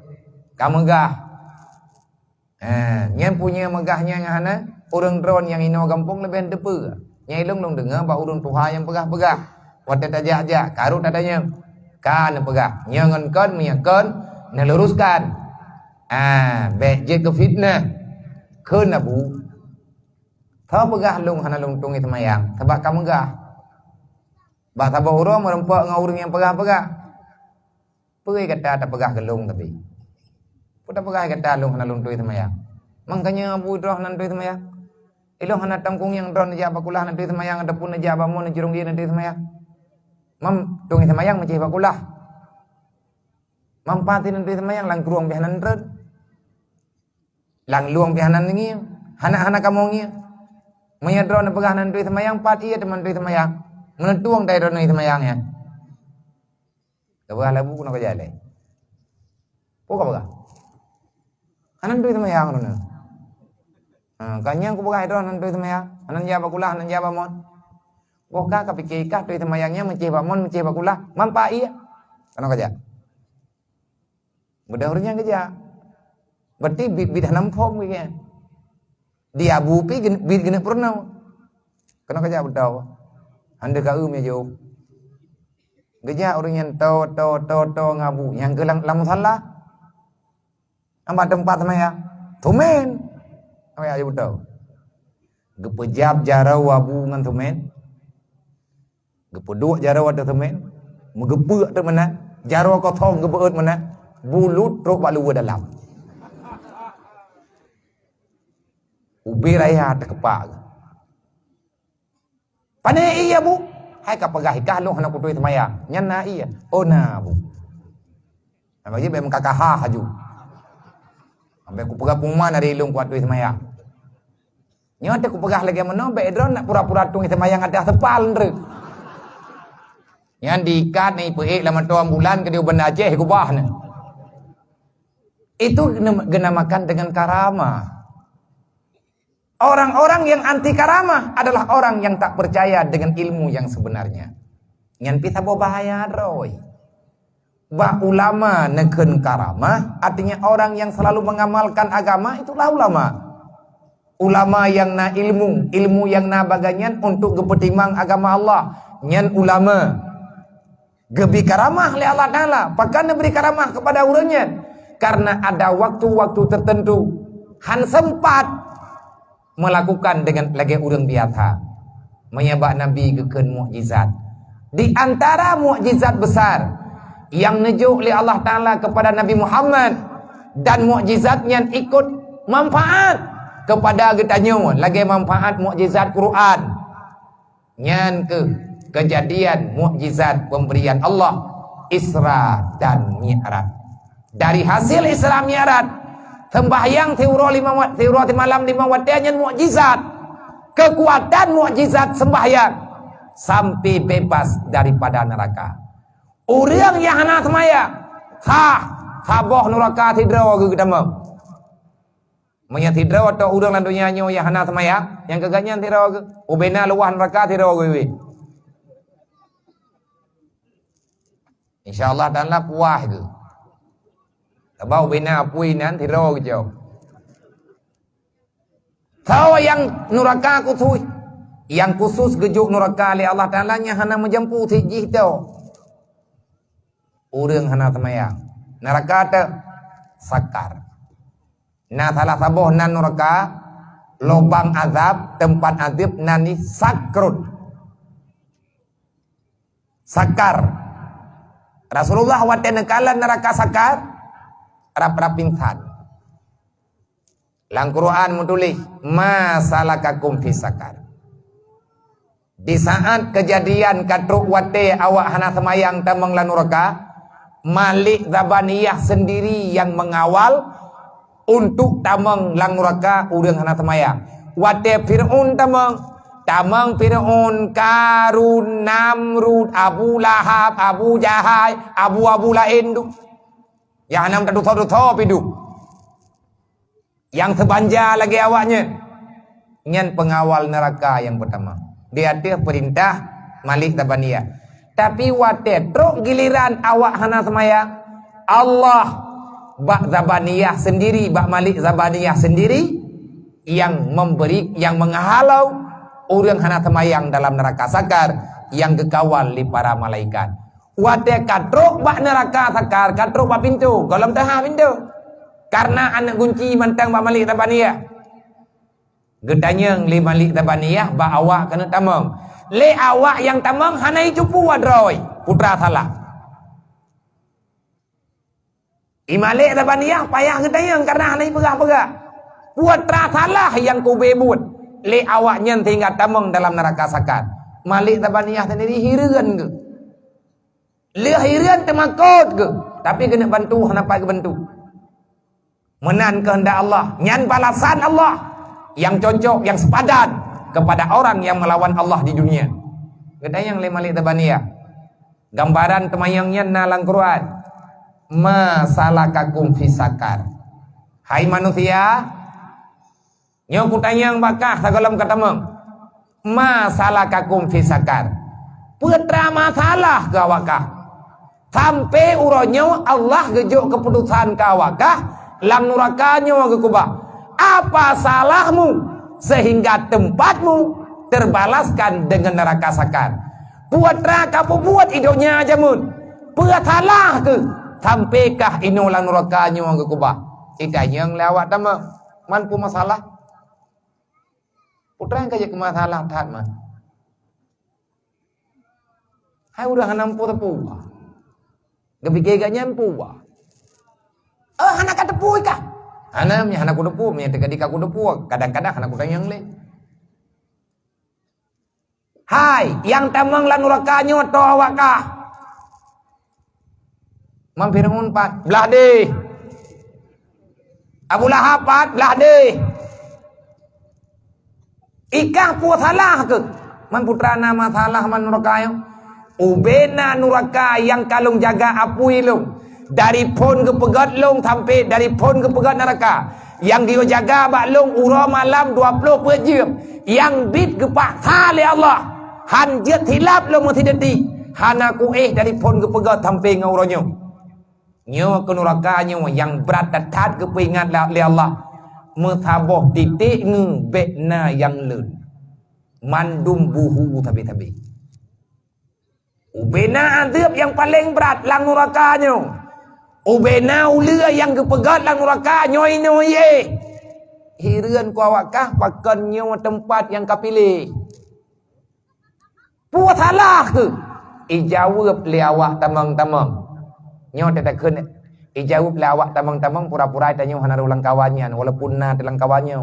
kamu megah. Yang punya megahnya hana orang drone yang ino kampung lebih depe. Nyai long dengar ba urang tuha yang pegah-pegah. Wate tajak-ajak karut adanya. Kan pegah. Nyangan kan menyakan neluruskan. Baik je ke fitnah. Keun abu. Tha pegah long hana long tung itu mayang. Sebab kamu megah. Ba sabah urang merempak dengan urang yang pegah-pegah. Pergi kata tak pegah gelung tapi. Puta pegah kata long hana long tu itmayang. Makanya abu drone nan tu itmayang. Iloh hana tangkung yang drone ja bakulah nan tu itmayang adapun ja bamun jirung dia nan tu itmayang. Mam tung itmayang macam bakulah. Mam pati nan tu itmayang lang kruang bihanan drone. Lang luang bihanan ngi. Hana kamu ngi. Maya drone pegah nan tu itmayang pati ya teman tu itmayang. Menetuang dari drone itmayang ya. Kabah labu kuna kajale. Poka pegah. Hanan tu itmayang nuna. Kanyang ku pegah drone nan tu itmayang. Hanan ja bakulah hanan ja bamon. Poka kapikir kah tu itmayangnya menceh bamon menceh bakulah. Mampa iya. Kana kaja. Mudah urnya kaja. Berarti bidah nampom gitu. Dia bupi bid gena purna. Kana kaja bedaw. Anda ka ya jo. Geja orang yang to ngabu yang ke lam salah. Ambat tempat sama ya. Tumen. Apa ya betul. Gepejab jarau abu ngan tumen. Gepeduk jarau ada tumen. Megepek tu mana? Jarau kau thong gebeut mana? Bulut rok balu dalam. Ubi raya terkepak. Pane iya bu. Hai ka pegah ikah lu hana kutu itmayang. Nyan na iya. Oh na bu. Ambe je be mengkakah haju. Ambe ku pegah puma dari ilung kuat tu itmayang. Nyo te ku pegah lagi meno be drone nak pura-pura tung itmayang ada sepal ndre. Nyan diikat ni peik lama tuam bulan ke dia benda Aceh ku bah ni. Itu dinamakan dengan karamah. Orang-orang yang anti karamah adalah orang yang tak percaya dengan ilmu yang sebenarnya. Yang pita bahaya roy. Ba ulama neken karamah, artinya orang yang selalu mengamalkan agama, itulah ulama. Ulama yang na ilmu yang na baganyan untuk kepetimang agama Allah, nyan ulama. Gebi karamah oleh Allah Ta'ala, pakan beri karamah kepada urangnya, karena ada waktu-waktu tertentu han sempat melakukan dengan lagi urang biasa, menyebab Nabi keken mukjizat. Di antara mukjizat besar yang nejuk oleh Allah Ta'ala kepada Nabi Muhammad, dan mukjizatnya ikut manfaat kepada getanya, lagi manfaat mukjizat Quran nyan kejadian mukjizat pemberian Allah Isra dan Mi'raj. Dari hasil Isra Mi'raj, sembahyang tiura malam 5 waktu nyan mukjizat, kekuatan mukjizat sembahyang sampai bebas daripada neraka. Orang yang hana semaya saboh neraka tidra ke kita mau menya tidra atau orang lan dunia nyo yang hana semaya yang keganyan tidra ke ubena luah neraka tidra ke we insyaallah Taala puah ke tabau ubena apui nan tidra ke jauh tahu yang neraka khusus yang khusus gejuk neraka oleh Allah Taala nya hana menjampu tijih tau urang hana semayang neraka te sakar na salah saboh nan neraka lubang azab tempat azab nani sakrut sakar Rasulullah watena kala neraka sakar rap pingsan lang Quran menulis masalakakum fi sakar. Di saat kejadian katruk wate awak hana semayang tamang lan neraka, Malik Zabaniyah sendiri yang mengawal untuk tamang lang neraka urang hana semayang. Wate Fir'aun tamang Fir'aun, Karun, Namrud, Abu Lahab, Abu Jahal, Abu Lain tu. Yang enam dosa-dosa pidu. Yang sebanja lagi awaknya. Nyan pengawal neraka yang pertama. Dia ada perintah Malik Zabaniyah. Tapi wate truk giliran awak hana semaya, Allah bak Zabaniyah sendiri, bak Malik Zabaniyah sendiri yang memberi, yang menghalau orang hana semayang dalam neraka sakar yang kekawal di para malaikat. Wate katruk bak neraka sakar, katruk bak pintu, golong tengah pintu. Karena anak kunci mantang bak Malik Zabaniyah. Gedanyang li Malik Zabaniyah bak awak kena tamang. Le awak yang tamang hanai cupu wadroi putra salah. Imalik Zabaniyah payah gedanyang karena hanai pegah-pegah. Putra salah yang kubebut. Le awaknya tinggal tamang dalam neraka sakar. Malik Zabaniyah sendiri hirian ke. Le hirian temakot ke. Tapi kena bantu, kenapa ke bantu? Menan kehendak Allah, nyan balasan Allah yang cocok, yang sepadan kepada orang yang melawan Allah di dunia. Gedayang le Malik Zabaniyah. Gambaran temayangnya nalang Quran. Masalakakum fi sakar. Hai manusia, nyo kutanyang bakah sagalam katamang. Masalakakum fi sakar. Putra masalah ke awakah? Sampai uronyo Allah gejuk keputusan ke awakah? Lang nurakanyo ke kubah. Apa salahmu sehingga tempatmu terbalaskan dengan neraka sakar? Buat neraka apa buat hidupnya aja mun. Buat salah ke? Sampaikah ino lang nurakanyo ke kubah? Tidak yang lewat nama. Man pu masalah. Putra yang kaya ke masalah taat man. Hai udah hanampu tepu. Gebigega nyampu. Anak kata tepu kah? Anamnya anak ku depu, nya teka dika ku depu, kadang-kadang anak ku tanyang le. Hai, yang tamang lan nurakanyo to awakah? Mampir ngunpat, belah deh. Abu Lahab pat, belah deh. Ikah pu salah ke? Man putra nama salah man nurakayo. Ubena nuraka yang kalung jaga apui long. Dari pon ke pegat long sampai dari pon ke pegat neraka. Yang dia jaga bak long ura malam 20 jam. Yang bit ke paksa oleh Allah. Han jet hilap long mesti deti. Hana ku dari pon ke pegat sampai ngauronyo. Nyo ke neraka nyo yang berat dan tat ke peringat oleh Allah. Methaboh titik nge bekna yang len. Mandum buhu tabi-tabi. Ubena azab yang paling berat lang neraka nyo. Ubena ulia yang kepegat lang neraka nyoy ye. Hirian ku awakkah pakan nyo tempat yang kapilih. Puas salah ke? Ijawab li awak tamang-tamang. Nyo tak kena. Ijawab li awak tamang-tamang pura-pura tanya hana ulang kawannya walaupun na dalam kawannya.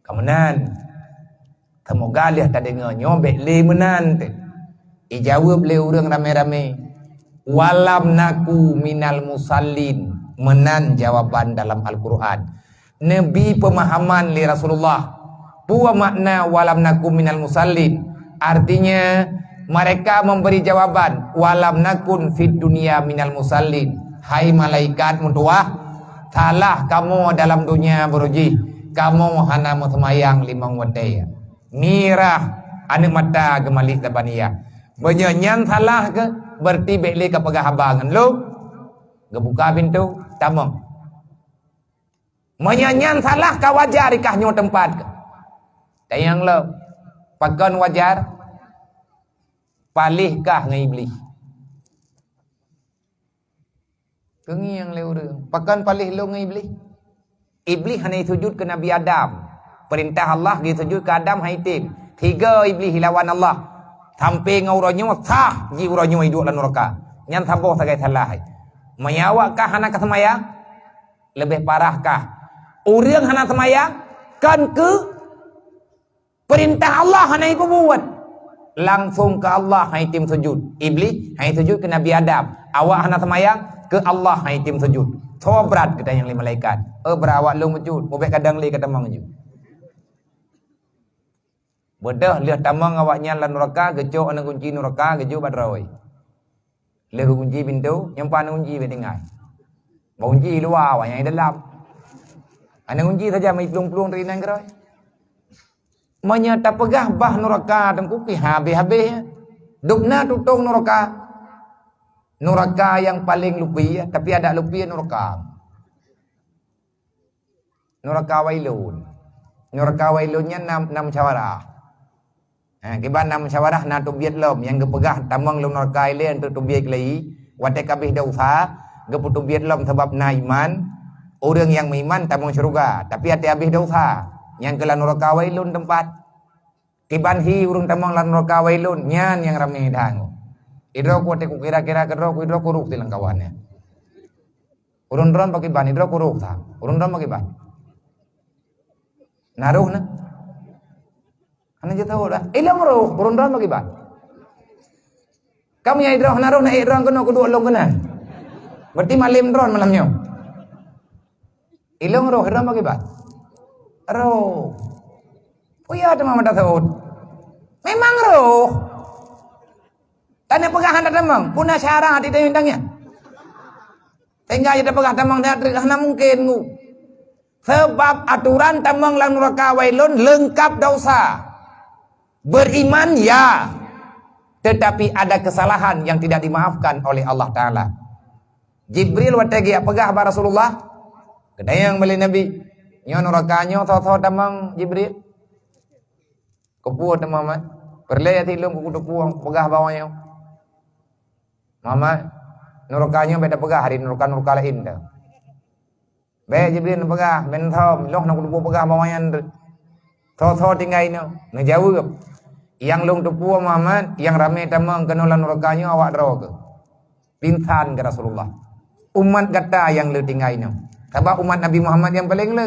Kemenan. Semoga lihat tak dengar nyo bek li menan te. Ijawab li urang rame-rame. Walam naku minal musallin. Menan jawaban dalam Al-Quran. Nabi pemahaman li Rasulullah. Puwa makna walam naku minal musallin. Artinya mereka memberi jawaban walam nakun fid dunia minal musallin. Hai malaikat mutuah, salah kamu dalam dunia beruji. Kamu hana semayang limang wadaya. Mirah ane mata gemalik tabaniya. Benyanyan salah ke berarti bekle ke pegahabangan lu. Gebuka pintu tamam. Menyanyan salah ka wajar ikah nyo tempat ke. Tayang lo. Pakan wajar palihkah ngai iblis. Kengi yang leu pakan palih lo ngai iblis. Iblis hanya sujud ke Nabi Adam. Perintah Allah dia sujud ke Adam Haitim. 3 iblis lawan Allah. Sampai ngauranyo sah ji uranyo hidup lan neraka. Nyan sampo sagai salah. Mayawakkah hana kesemayang? Lebih parahkah? Urang hana semayang kan ke perintah Allah hanya ibu buat. Langsung ke Allah hai tim sujud. Iblis hai sujud ke Nabi Adam. Awak hana semayang ke Allah hai tim sujud. So berat kita yang lima malaikat. Berawak lu sujud. Mubek kadang li kata mang ju. Bedah lihat tamang awaknya lan neraka gecok ana kunci neraka gecok badroi. Lihat kunci pintu, yang pan kunci bedengai. Kunci luar awak yang dalam. Ana kunci saja mai pelung-pelung terinan keroi. Menyata pegah bah neraka dan kupi habis-habis. Dukna tutong neraka. Neraka yang paling lupi tapi ada lupi neraka. Neraka wailun. Neraka wailunnya 6 syawarah. Kiban 6 syawarah na tu biat lom yang gepegah tamang lom neraka ile untuk tu biat lagi. Wate kabih dausa gepu tu biat lom sebab na iman. Orang yang beriman tamang syurga tapi hati habis dausa. Yang ke neraka wailun tempat. Kiban hi urung tamang lan neraka wailun nyan yang ramai dang. Idro ku te ku kira-kira kedro ku idro kuruk tilang kawannya. Urun dron pakai ban idro kuruk ta. Urun dron pakai ban. Naruh na. Ana je tahu dah. Ilang roh urun dron pakai ban. Kamu yang idro naruh na idro kono kudu olong kena. Berarti malim dron malamnya. Ilang roh idro pakai ban. Roh. Oh ya ada mama tahu. Memang roh. Tanya pegahan dah tamang, punah syarah hati dia hindangnya. Tinggal ada pegah tamang dah karena mungkin ngu. Sebab aturan tamang lang neraka wailun lengkap dosa. Beriman ya, tetapi ada kesalahan yang tidak dimaafkan oleh Allah Taala. Jibril watagi pegah ba Rasulullah. Kedayang beli Nabi. Nyo neraka nyo tho tamang Jibril. Kepuat tamang perle tilung kudu puang pegah bawanya. Mama neraka-nya beda pegah hari neraka lain dah. Be Jibril pegah ben tho loh nak kudu pegah bawanya. Tho tinggal ini ngejawab. Yang lung tepu Muhammad yang ramai tamang kenolan neraka-nya awak dro ke. Pingsan ke Rasulullah. Umat kata yang le tinggal ini. Sebab umat Nabi Muhammad yang paling le.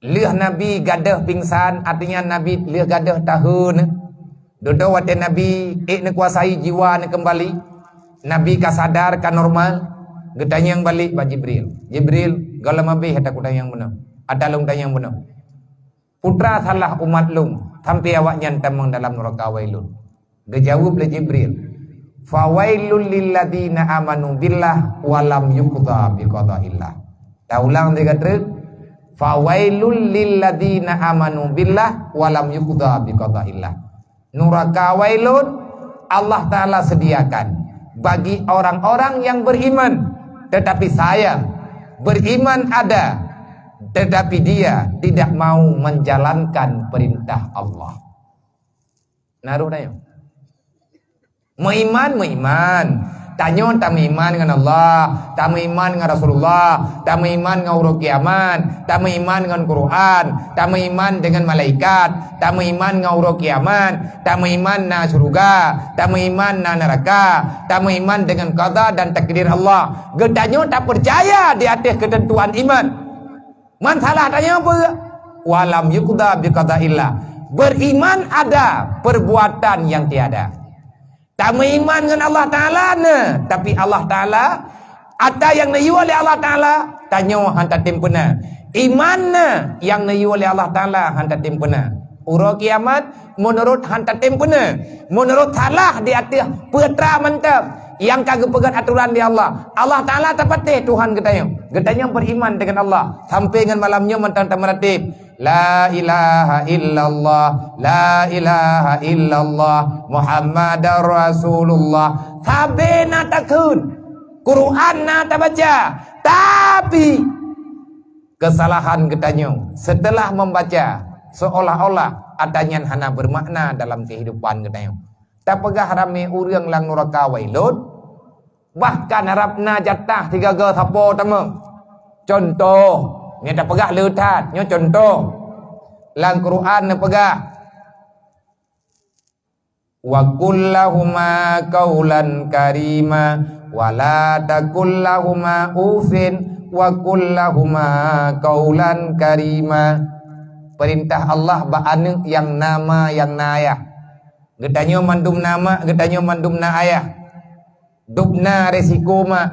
Lihat Nabi gadah pingsan artinya Nabi lihat gadah tahun. Dodo wate Nabi ne kuasai jiwa ne kembali. Nabi ka sadar ka normal. Gedanya yang balik ba Jibril. Jibril galam abih ada kuda yang benar. Ada lung yang benar. Putra salah umat lung sampai awak nyantamang dalam neraka wailun. Dijawab oleh Jibril. Fawailul lilladzina amanu billah walam yuqda biqadaillah. Ta ulang dia kata fawailul lilladzina amanu billah walam yuqda biqadaillah. Neraka wailun Allah Ta'ala sediakan bagi orang-orang yang beriman. Tetapi sayang, beriman ada, tetapi dia tidak mau menjalankan perintah Allah. Naruh dayo. Meiman. Tanyo tak meiman dengan Allah, tak meiman dengan Rasulullah, tak meiman dengan hari kiamat, tak meiman dengan Quran, tak meiman dengan malaikat, tak meiman dengan hari kiamat, tak meiman na surga, tak meiman na neraka, tak meiman dengan qada dan takdir Allah. Gedanyo tak percaya di atas ketentuan iman. Man salah tanya apa? Walam yuqda bi qadaillah. Beriman ada, perbuatan yang tiada. Tak beriman dengan Allah Ta'ala tapi Allah Ta'ala ada yang nayu oleh Allah Ta'ala, tanya hantar timpuna. Iman yang nayu oleh Allah Ta'ala hantar timpuna. Ura kiamat menurut hantar timpuna. Menurut salah di atas putra mantap yang kagak pegang aturan di Allah. Allah Ta'ala tepatih Tuhan getanya beriman dengan Allah sampai dengan malamnya mentang meratib La ilaha illallah, la ilaha illallah, Muhammadar Rasulullah. Sampai nak takun, Quran nak baca, tapi kesalahan getanya setelah membaca seolah-olah adanya hana bermakna dalam kehidupan getanya. Tak pegah rame urang lang neraka wailun, bahkan harapna jatah 3 ge sapo tama. Contoh ni tak pegah leutat, nyo contoh. Lang Quran ni pegah. Wa kullahuma qaulan karima wa la takullahuma ufin wa kullahuma qaulan karima. Perintah Allah ba'anu yang nama yang nayah. Gedanyo mandum nama, gedanyo mandum na ayah. Dubna resiko ma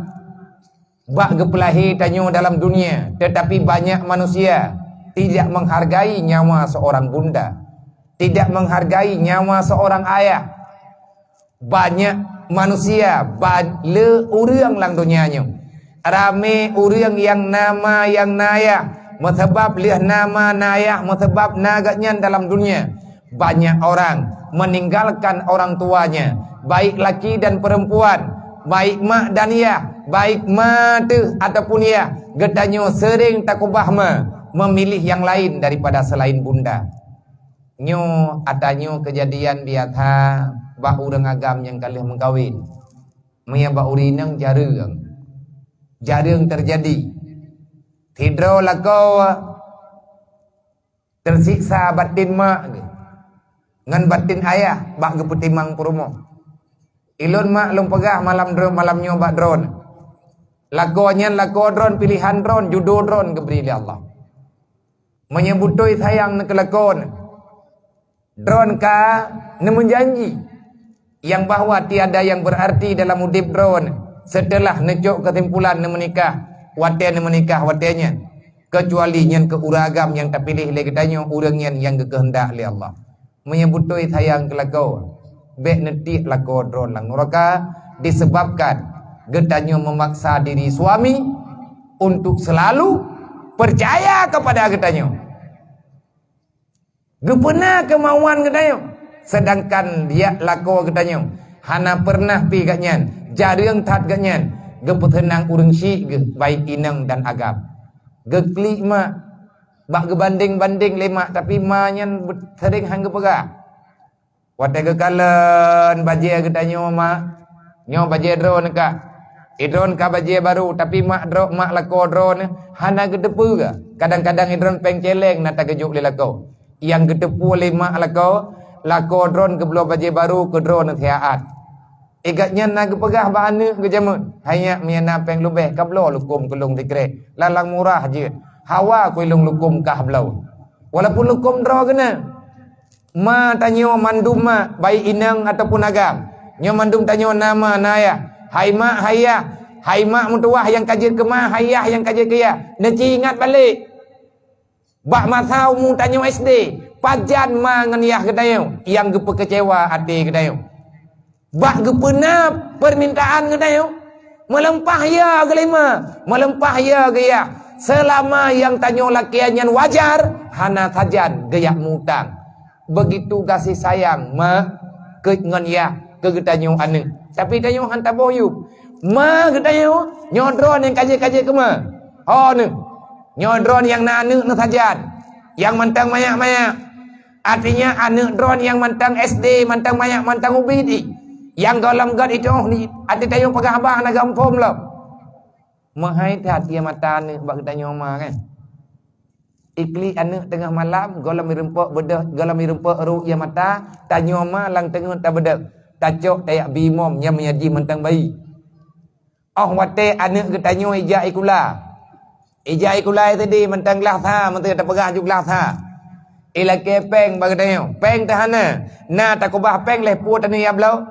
bak gepelahi tanyo dalam dunia, tetapi banyak manusia tidak menghargai nyawa seorang bunda, tidak menghargai nyawa seorang ayah. Banyak manusia le urang lang dunianya, rame urang yang nama yang nayah, mesebab liah nama nayah, mesebab nagaknya dalam dunia. Banyak orang meninggalkan orang tuanya, baik laki dan perempuan, baik mak dan ya, baik mata ataupun ya, gedanyo sering takubah memilih yang lain daripada selain bunda. Nyo adanyo kejadian biasa bak urang agam yang kalih mengkawin. Maya bak urinang jarang terjadi. Tidro lakau tersiksa batin mak ngan batin ayah bak geputimang perumo. Ilun mak lung pegah malamnyo bak drone. Lakonya lako drone, pilihan drone, judul drone keberi oleh Allah. Menyebutui sayang nak lakon. Drone ka menjanji yang bahwa tiada yang berarti dalam udip drone setelah necok kesimpulan menikah, watenya kecuali nyen keuragam yang terpilih oleh kedanyo urang yang kehendak oleh Allah. Menyebutui sayang kelakau. Bek netik lako drone lang neraka disebabkan gedanyo memaksa diri suami untuk selalu percaya kepada gedanyo. Gepena kemauan gedanyo, sedangkan dia lako gedanyo hana pernah pi gatnyan, jarang tat gatnyan, gepetenang urang syik ge baik inang dan agam. Geklik mak bak gebanding-banding lemak tapi manyan sering hang gepegah. Watai kekalan baje gedanyo mak, nyo baje drone ka. Drone ka baje baru tapi mak lako drone hana gedepu ga. Kadang-kadang drone peng celeng nata gejuk le lako. Yang gedepu le mak lako drone ke belo baje baru ke drone thiaat. Igatnya na gepegah ba ane ke jamut. Hanya miana peng lubeh ka belo lukum kelung dikre. Lalang murah je. Hawa ku ilung lukum kah belo. Walaupun lukum dro kena. Ma tanyo mandum ma baik inang ataupun agam. Nyo mandum tanyo nama naya. Hai mak hayah, hai mak mutuah yang kajir ke ma, hayah yang kajir ke ya. Neci ingat balik. Bak masau mu tanyo SD, pajan ma ngan yah gedayo yang gepe kecewa hati gedayo. Bak gepena permintaan gedayo. Melempah ya gelima, melempah ya gaya. Selama yang tanyo lakiannya wajar, hana sajan gaya mutang. Begitu kasih sayang ma ke ngan ya ke gedanyo ane. Tapi tanya hantar boyup. Ma katanya nyodron yang kaji-kaji ke ma. Oh ni. Nyodron yang nak anak nak sajan. Yang mantang mayak-mayak. Artinya anak drone yang mantang SD, mantang mayak, mantang ubi ni. Yang dalam god itu ni ada tayung pegah abah nak gampom lah. Mahai tat dia mata ni bak tanya ma kan. Ikli anak tengah malam golam mirempak bedah golam mirempak ru ia mata tanya ma lang tengah tak bedak. Tacok tayak bimom yang menyaji mantang bayi. Oh wate anak ke tanya ija ikula. Ija ikula tadi mantang lah tha, mantang tak pegah juga tha. Ila ke peng bagi tanya. Peng tahana. Na tak kubah peng leh pu tani ya blau.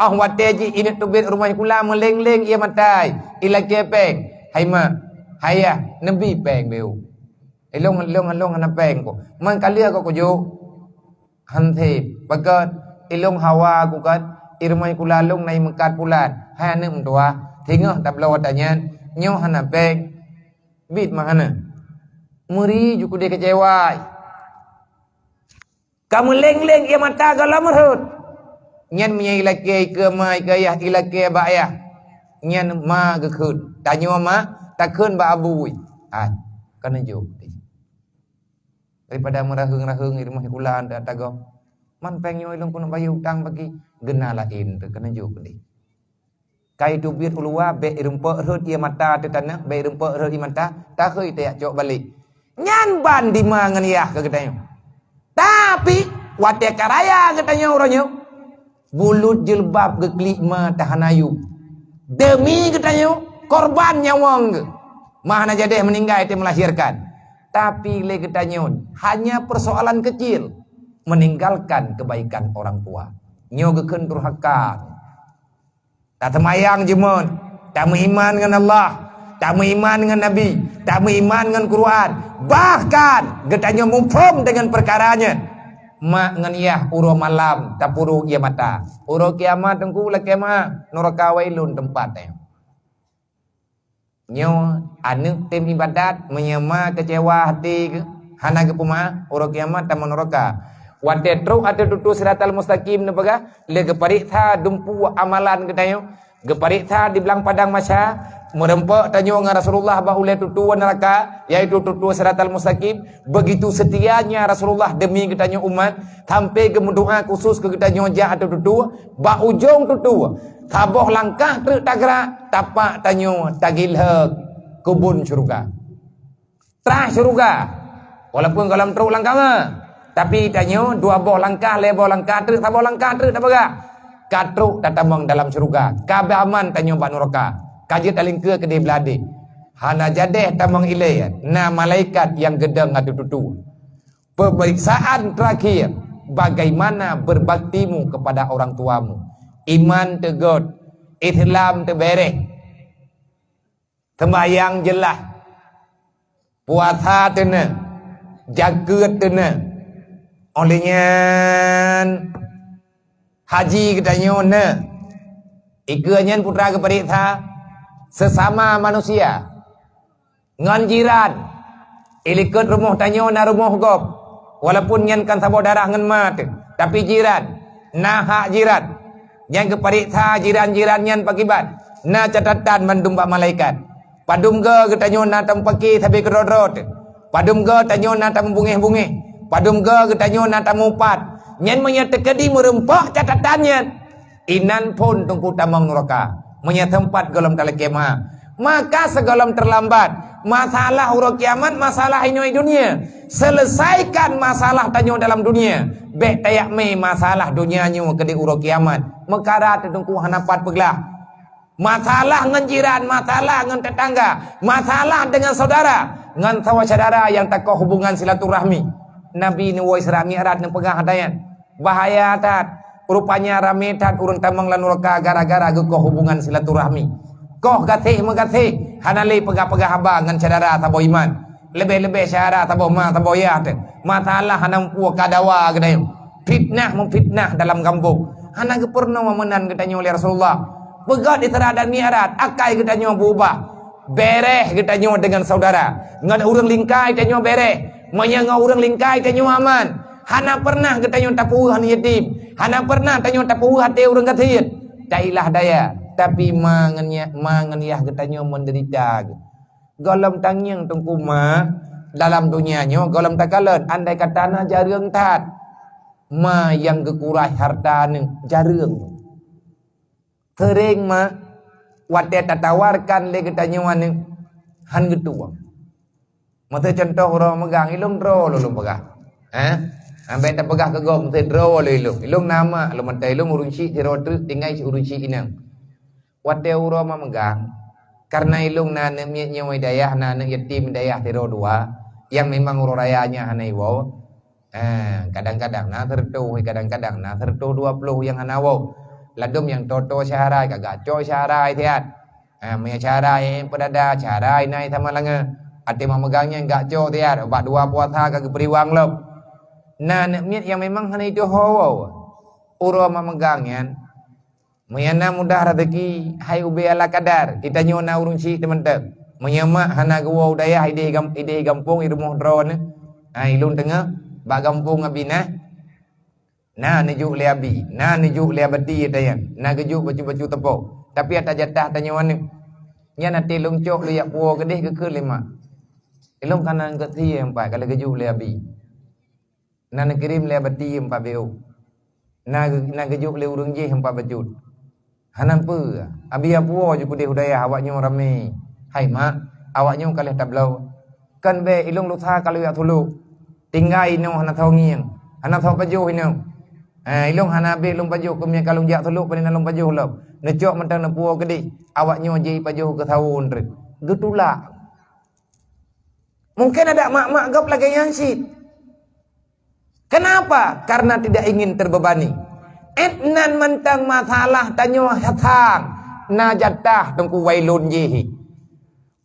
Oh wate ji ini tubit rumah ikula meleng-leng ia matai. Ila ke peng. Hai ma. Hayah nabi peng beu. Ilong hana peng ko. Man kalia ko kujo. Hante bagat ilong hawa ku kat irmai kula long nai mekat pulan. Hai anak mentua. Tengok tak belau tanya. Nyo hana peng. Bit mahana. Muri juku dia kecewa. Kamu leng-leng ia mata kalau merhut. Nyan punya ilake ke mai ke ayah ilake ba ayah. Nyan ma ke khut. Tanya ma tak khun ba abui. Kan jo. Daripada merahung-rahung irmah kulan tak tago. Man pengyo ilong kuno bayu utang bagi gena lain tu kan jo ni. Kai dubir ulua be irumpa rut ia mata tu tanah be irumpa rut ia mata tak khoi te jok balik. Nyan ban di mangan yah ke katanya. Tapi wate karaya katanya orangnya bulut jilbab ke kelima tahanayu demi katanya korban nyawang mana jadi meninggal itu melahirkan. Tapi le katanya hanya persoalan kecil meninggalkan kebaikan orang tua. Nyo geken durhaka. Tak temayang jemun, tak beriman dengan Allah, tak beriman dengan Nabi, tak beriman dengan Quran. Bahkan katanya mufhum dengan perkaranya. Mak ngan yah uro malam tapuru ia mata. Uro kiamat tengku la kiamat neraka wailun tempatnya. Nyo anu tim ibadat menyema kecewa hati hana ke puma uro kiamat taman neraka. Wate tru ada tutu siratal mustaqim ne baga le ke paritha dumpu amalan kedayo. Ge paritha di belang padang masya merempak tanyo dengan Rasulullah bahule tutu neraka yaitu tutu siratal mustaqim. Begitu setianya Rasulullah demi ketanyo umat sampai ke doa khusus ke ketanyo jah atau tutu ba ujung tutu taboh langkah truk tagra tapak tanyo tagilhek kubun syurga. Trah syurga walaupun dalam truk langkah mah tapi tanyo dua boh langkah lebo langkah truk taboh langkah truk tak baga katruk tatamang dalam syurga kabe aman tanyo ba neraka. Kaji talingke ke dia beladi. Hana jadeh tamang ilai. Na malaikat yang gedang adu tutu. Pemeriksaan terakhir. Bagaimana berbaktimu kepada orang tuamu. Iman tegot. Islam tebereh. Sembayang jelas. Puasa tena. Jaga tena. Olehnya. Haji katanya na. Ikanya putra keperiksa. Sesama manusia ngan jiran ilikut rumah tanyo na rumah gop walaupun nyan kan saudara ngan mat tapi jiran na hak jiran yang kepariksa jiran-jiran nyan pakibat na catatan mandumba malaikat padum ge tanyo na tampaki tapi kerodrot padum ge tanyo na tambungih-bungih padum ge tanyo na tamupat nyan menyetekedi merempak catatannya inan pun tungku tamang neraka punya tempat golom tala kiamat. Maka segolom terlambat masalah urut kiamat, masalah ini dunia. Selesaikan masalah tanyo dalam dunia. Bek tayak me masalah dunianya ke di urut kiamat. Mekara tengku hanapat peglah. Masalah dengan jiran, masalah dengan tetangga, masalah dengan saudara, dengan saudara yang takoh hubungan silaturahmi. Nabi ni woi serami erat nang pegah hadayan. Bahaya tat. Rupanya rame tat urun tamang lanuraka gara-gara gekoh hubungan silaturahmi. Koh gatih megatih hanali pegah-pegah haba ngan saudara tabo iman. Lebih-lebih saudara tabo ma tabo yat. Masalah hanam puak kadawa gedai. Fitnah memfitnah dalam kampung. Hana ge pernah memenan gedanyo oleh Rasulullah. Pegat di teradan miarat akai gedanyo berubah. Bereh gedanyo dengan saudara. Ngan urang lingkai gedanyo bereh. Manya ngau urang lingkai gedanyo aman. Hana pernah gedanyo tapu han yatim. Hana pernah tanyo tapu hati urang gatit. Dailah daya. Tapi mangeniah katanya menderita. Golam tangyang tengkuma dalam dunianya golam takalan andai katana jarang tat ma yang kekurai harta ni jarang sering ma wate tatawarkan le katanya ni han getua mata contoh orang megang ilung dro lu pegah ambil tak pegah ke gom te dro lu ilung nama lu mata ilung urunci tiro tu tinggal urunci inang wate orang megang karena ilung na nemnya hidayah na yatim hidayah tiro dua yang memang urayanya hanai wow kadang-kadang na tertu kadang-kadang na tertu 20 yang hanawo ladum yang toto syarai kagak coy syarai tiat maya syarai pedada syarai nai tamalanga ate memegangnya enggak coy tiat obat 2 puasa kagak periwang lop na nemnya yang memang hanai itu hawo uro memegangnya mayana mudah rezeki hai ube ala kadar kita nyona urunci teman-teman menyemak hana gua udaya ide gampung irumuh drone ilung tengah ba gampung abina na nejuk le abi na nejuk le abadi dayan na gejuk baju-baju tepok tapi ada jatah tanya wan nya nanti lung cok le yak puo gedeh ke lima ilung kanan ke ti empat kalau gejuk le abi na kirim le abadi empat beu na gejuk le urung je empat baju hanan pu abi apuo ju kudeh udaya awaknya ramai hai mak awaknya kalih tablau kan be ilung lutha kalau ya thulu tinggai no hana thongiang hana tho pajuh ino ilung hana be ilung pajuh kumnya kalung jak thulu panin ilung pajuh lo necok mentang nepuo gede awaknya je pajuh ke tahun re getula mungkin ada mak-mak gap lagi yang sit kenapa karena tidak ingin terbebani etnan mentang masalah tanyo hatang na jatah tengku wailun jehi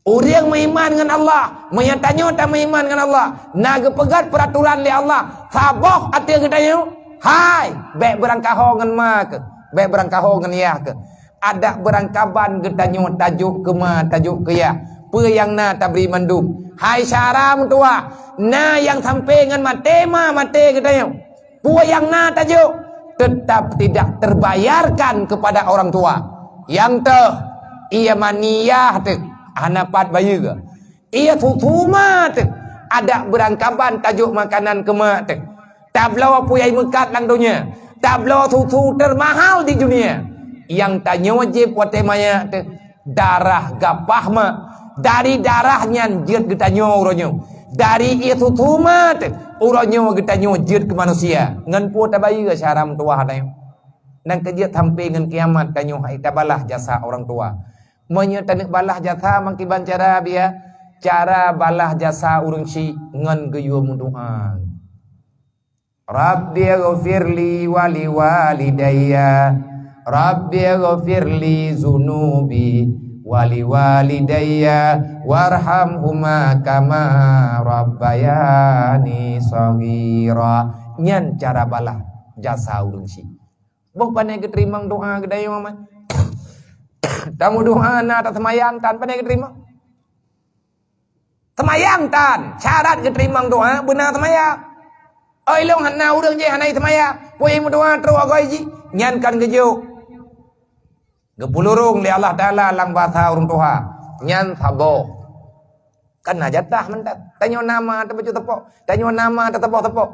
orang beriman dengan Allah, menyatanya tak beriman dengan Allah, naga pegat peraturan li Allah, saboh hati kita hai, baik berangkaho dengan mak, baik berangkaho dengan ya ke, ada berangkaban kita tajuk ke ma, tajuk ke ya, pe yang na tak beri mandum, hai syaram tua, na yang sampai dengan mate kita pe yang na tajuk, tetap tidak terbayarkan kepada orang tua, yang ia maniyah hanapat bayi ke ia tutumat ada berangkapan tajuk makanan kemak tablau apa yang mekat lang dunia tablau tutu termahal di dunia yang tanya wajib wate maya darah gapah ma dari darahnya jid kita nyo uronyo dari ia tutumat uronyo kita nyo jid ke manusia ngan pu tabayi ke syaram tua hadayo dan kerja sampai dengan kiamat kanyo hai tabalah jasa orang tua menyatanik balah jasa mangkiban cara dia cara balah jasa urang si ngan geyo munduhan Rabbi ghafirli wali walidayya Rabbi ghafirli zunubi wali walidayya warhamhuma kama rabbayani shaghira nyan cara balah jasa urang si bok panai keterima doa gedaya mama tamu doa na tak semayang tan pandai keterima semayang tan syarat keterima doa benar semayang oi long hana urang je hanai semayang poe mu doa tro agoi ji nyan kan gejo gepulurung li Allah taala lang bahasa urang tuha nyan sabo kan najatah mentat tanyo nama tebeju tepok tanyo nama tetepok-tepok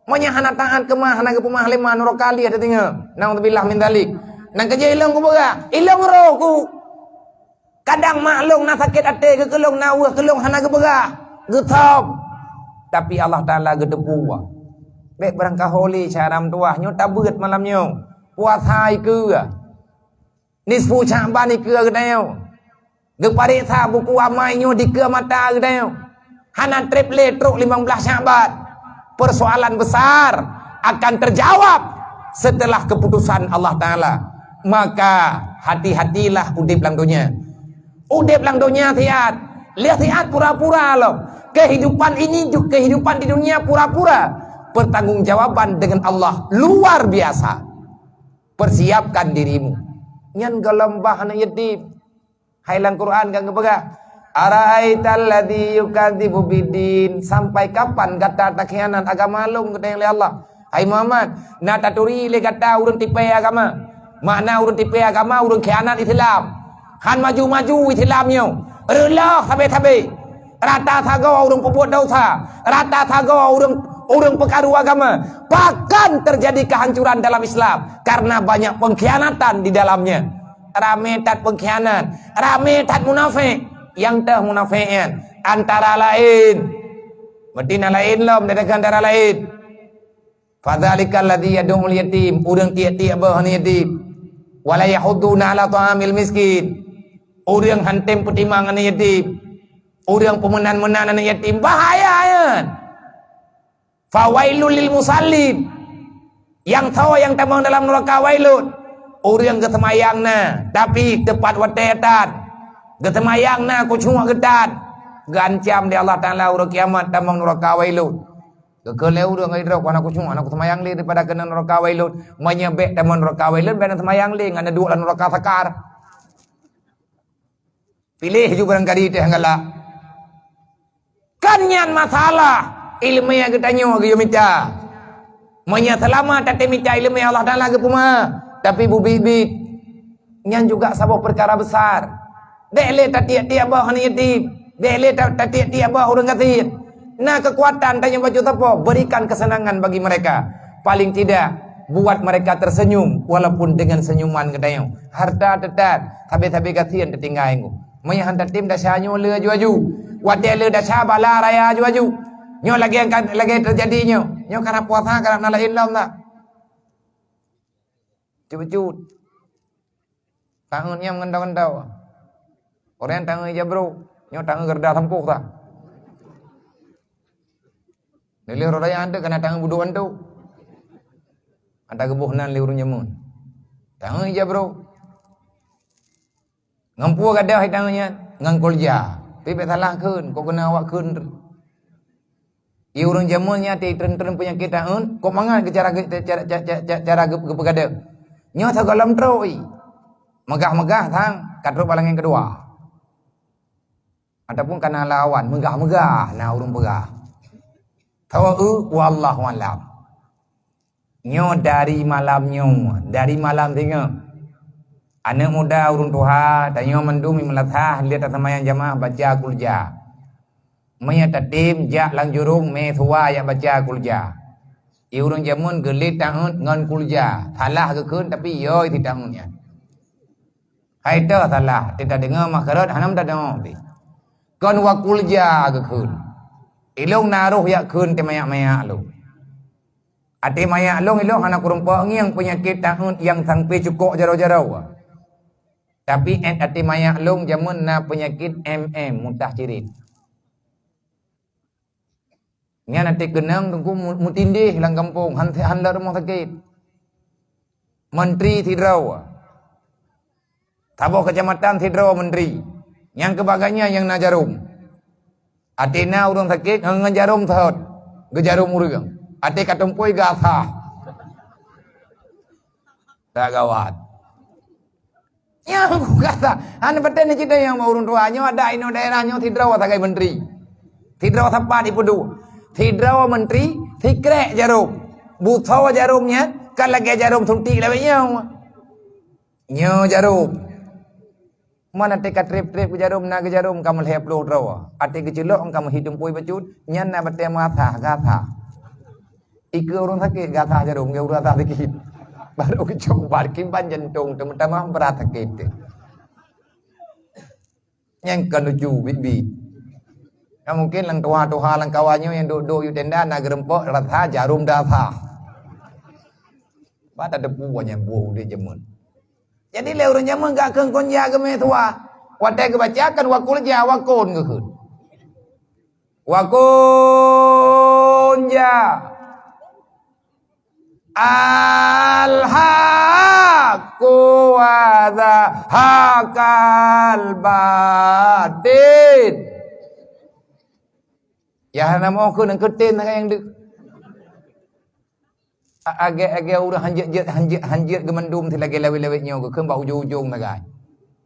monya hana taat kemah hana gepumah lima nuro kali ada tinggal naudzubillah min dalik nang kerja ilong ku bega ilong roh ku kadang maklong na sakit ate ke kelong na uah kelong hana ke bega getop tapi Allah taala gedepu wa bek berangkah holi syaram tuah nyo tabeut malam nyo puasa ke nisfu Sya'ban ke gedayo ge parisa buku amai nyo di ke mata gedayo hana triple truk 15 Sya'ban persoalan besar akan terjawab setelah keputusan Allah taala maka hati-hatilah udip lang dunia tiat lihat tiat pura-pura loh kehidupan ini kehidupan di dunia pura-pura pertanggungjawaban dengan Allah luar biasa persiapkan dirimu nyan galambah na yatim hailang Quran kang kebaga ara'aital ladzi yukadzibu bidin sampai kapan kata takhianat agama long kedeng le Allah hai Muhammad na taturi le kata urang tipe agama Makna urang tipe agama, urang khianat Islam. Han maju-maju Islamnya. Rela habis-habis. Rata thaga urang pembuat dosa. Rata thaga urang pekaru agama. Bahkan terjadi kehancuran dalam Islam karena banyak pengkhianatan di dalamnya. Rame tat pengkhianat, rame tat munafik. Yang teh munafikan antara lain betina lain lom dari antara lain. Fadzalikal ladzi yad'ul yatim, urang tiap-tiap bahan yatim. Wala yahudduna ala ta'amil miskin. Urang hantem pertimbangan yatim. Urang pemenan-menan anak yatim bahaya. Fawailul lil musallin. Yang tahu yang tamang dalam neraka wailun. Urang kesemayangna tapi tepat watetan. Kesemayangna ku cuma gedan. Gancam di Allah Taala urang kiamat tamang neraka wailun. Kekeleu urang idrok anak kucung anak semayang li daripada kena neraka wailun. Menyebek taman neraka wailun bena semayang li ngana dua neraka sakar. Pilih juga barangkali teh ngala. Kanyan masalah ilmu yang kita nyo ge mica. Menya selama tate mica ilmu Allah Taala ge puma. Tapi bu bibit nyan juga sabab perkara besar. Dele tatiak-tiak bah hani yatim. Dele tatiak-tiak bah urang gatit. Nah kekuatan tanya baju apa? Berikan kesenangan bagi mereka. Paling tidak buat mereka tersenyum walaupun dengan senyuman katanya. Harta tetat, habis-habis kasihan tertinggal aku. Maya hantar tim dah syanyo le aju-aju. Wadai le dah syabala raya aju-aju. Nyo lagi terjadinya. Nyo karena puasa karena lain lam tak. Cut-cut. Tangannya mengendau-endau. Orang tangan aja bro. Nyo tangan gerda tempuk tak. Nilai rodanya anda kena tangan buduan tu. Anda kebuhnan liurun nyamun. Tangan aja bro. Ngampu gadah tangannya. Ngangkul ja. Tapi salah kun. Kau kena awak kun. Iurun jamunnya ti tren-tren penyakit tangan. Kau mangan ke cara gepegada. Nyo sagalam troi. Megah-megah tang. Kadro palang yang kedua. Ataupun kena lawan. Megah-megah. Nah urun pegah. Tahu wallahu alam. Nyo dari malamnya, dari malam tinggal. Anak muda urun tuha, tanyo mendumi melatah lihat semayang jamaah baca kulja. Maya tatim jak lang jurung me thua ya baca kulja. I urun jamun gelit tahun ngon kulja. Salah ke kun tapi yoi ti tahunnya. Hai dah salah, tidak dengar makarat hanam tak dengar. Kon wa kulja ke kun. Ilong naruh yak kun te mayak-mayak lu. Ate mayak long ilong anak kurumpa ngiang penyakit tahun yang sampai cukup jaro-jaro. Tapi ate mayak long jamun na penyakit muntah cirit. Nya nanti kenang tunggu mutindih lang kampung handla rumah sakit. Menteri Tidraw. Tabok kecamatan Tidraw menteri. Yang kebagainya yang najarum. Atina urang sakit ngejarum thot. Gejarum urang. Ate katumpui gatha. Tak gawat. Yang gatha. Ane beten cita yang mau urun tuanya ada ino daerahnya Tidraw tagai menteri. Tidraw tepat ipudu. Tidraw menteri tikrek jarum. Buto jarumnya kan lagi jarum suntik lawanya. Nyo jarum. Mana teka trip-trip ke jarum na ke jarum kamu lehap loh rawa. Ate kecelok kamu hitung pui becut nyan na bete matha gatha. Iku urang sakit gatha jarum ge urang sakit. Baru kecok barkim jantung teman-teman berat sakit. Yang kenuju bibit. Ya mungkin lang tua-tua lang kawannya yang duduk yu tenda na gerempok ratha jarum datha. Bata depu banyak buah di jemun. Jadi leu urang jaman gak keung kon ya game tua. Wadai kebacakan wakul ja wakun ke kun. Wakun ja. Al-haqqu wa hakal batin. Ya nama aku nang ketin yang dek. Age urang hanjit gemendum ti lagi lewi-lewi nyo ke keun ba ujung-ujung na gai.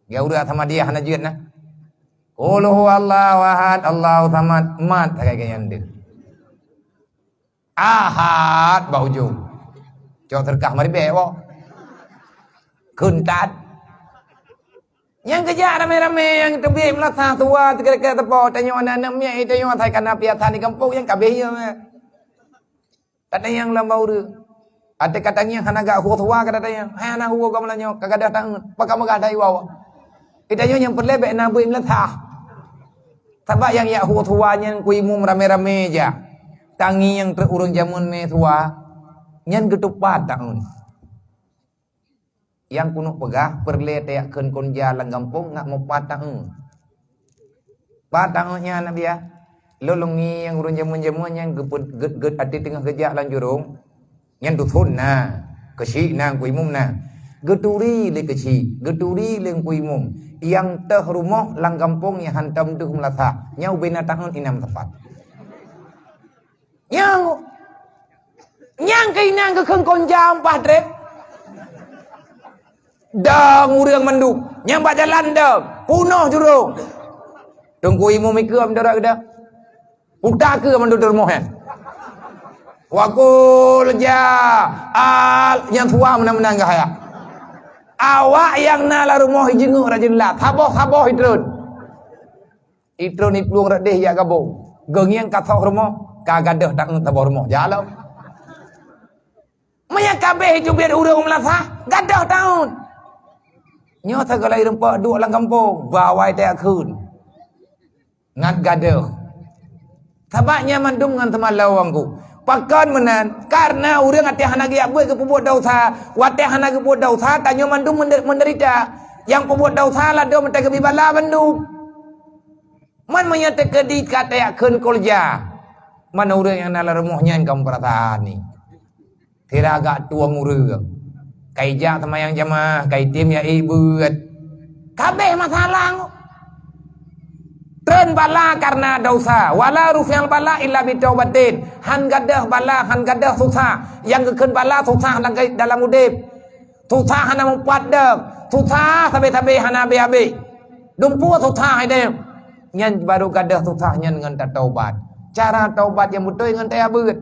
Ge urang thamadiah na jeut na. Qul huwallahu ahad Allahu samad mat kayak yang dek. Ahad ba ujung. Cho terkah mari bewok. Kuntat. Yang kerja rame-rame yang tebih melatah tua tegak tepo tanya anak miai tanya thai kana piatan di kampung yang kabehnya. Kata yang lambau dia. Ada katanya hanaga huwa tua kata yang. Hai anak huwa kamalanya kagada tang pakamagada iwawa. Itanya yang perlebek nabi melatah. Sebab yang ya huwa tuanya kuimum rame-rame aja. Tangi yang terurun jamun me tua. Nyan ketupat tahun. Yang kuno pegah perle teak ken konja lang kampung ngak mau patang. Patangnya nabi ya. Lolongi yang urun jamun-jamun yang get ati tengah kerja lan jurung. Yang tutun na. Kesi na kuimum na. Geturi le kesi, geturi le kuimum. Yang teh rumah lang kampung yang hantam duh melasa. Nyau binatang inam tepat. Yang keinang ke ken konja empat rep. Dang urang manduk nyambat jalan dah punuh jurung tunggu imu mikir mendarat dah udah ke manduk dermoh kan wakul ja yang tua menang-menang gaya awak yang nala rumah jenguk rajin lah saboh idrun iplung radeh ya gabung gengiang katok rumah kagadah tak saboh rumah jalan maya kabeh itu biar urang melasa gadah tahun nyo ta galai rempak duk lang kampung bawai tak kun ngat gadah sabaknya mandum ngan teman lawangku pakan menan karena urang ati hanagi abui ke pembuat dosa wate hanagi pembuat dosa tanyo mandum menderita yang pembuat dosa lah do mentai ke bibala mandum man menyate kedit kata ya kun kolja mana urang yang nala remuhnya kaum perasaan ni tiraga tuang urang kai jak semayang jamaah, kai tim ya ibut. Kabeh masalah. Tren bala karena dosa. Wala rufial bala illa bitaubatin. Han gadah bala, han gadah susah. Yang kekeun bala susah dalam udip. Susah hana mempuat dah. Susah sampai-sampai hana be-be. Dumpu susah ide. Nyan baru gadah susah nyan ngan tak taubat. Cara taubat yang betul ngan tak abut.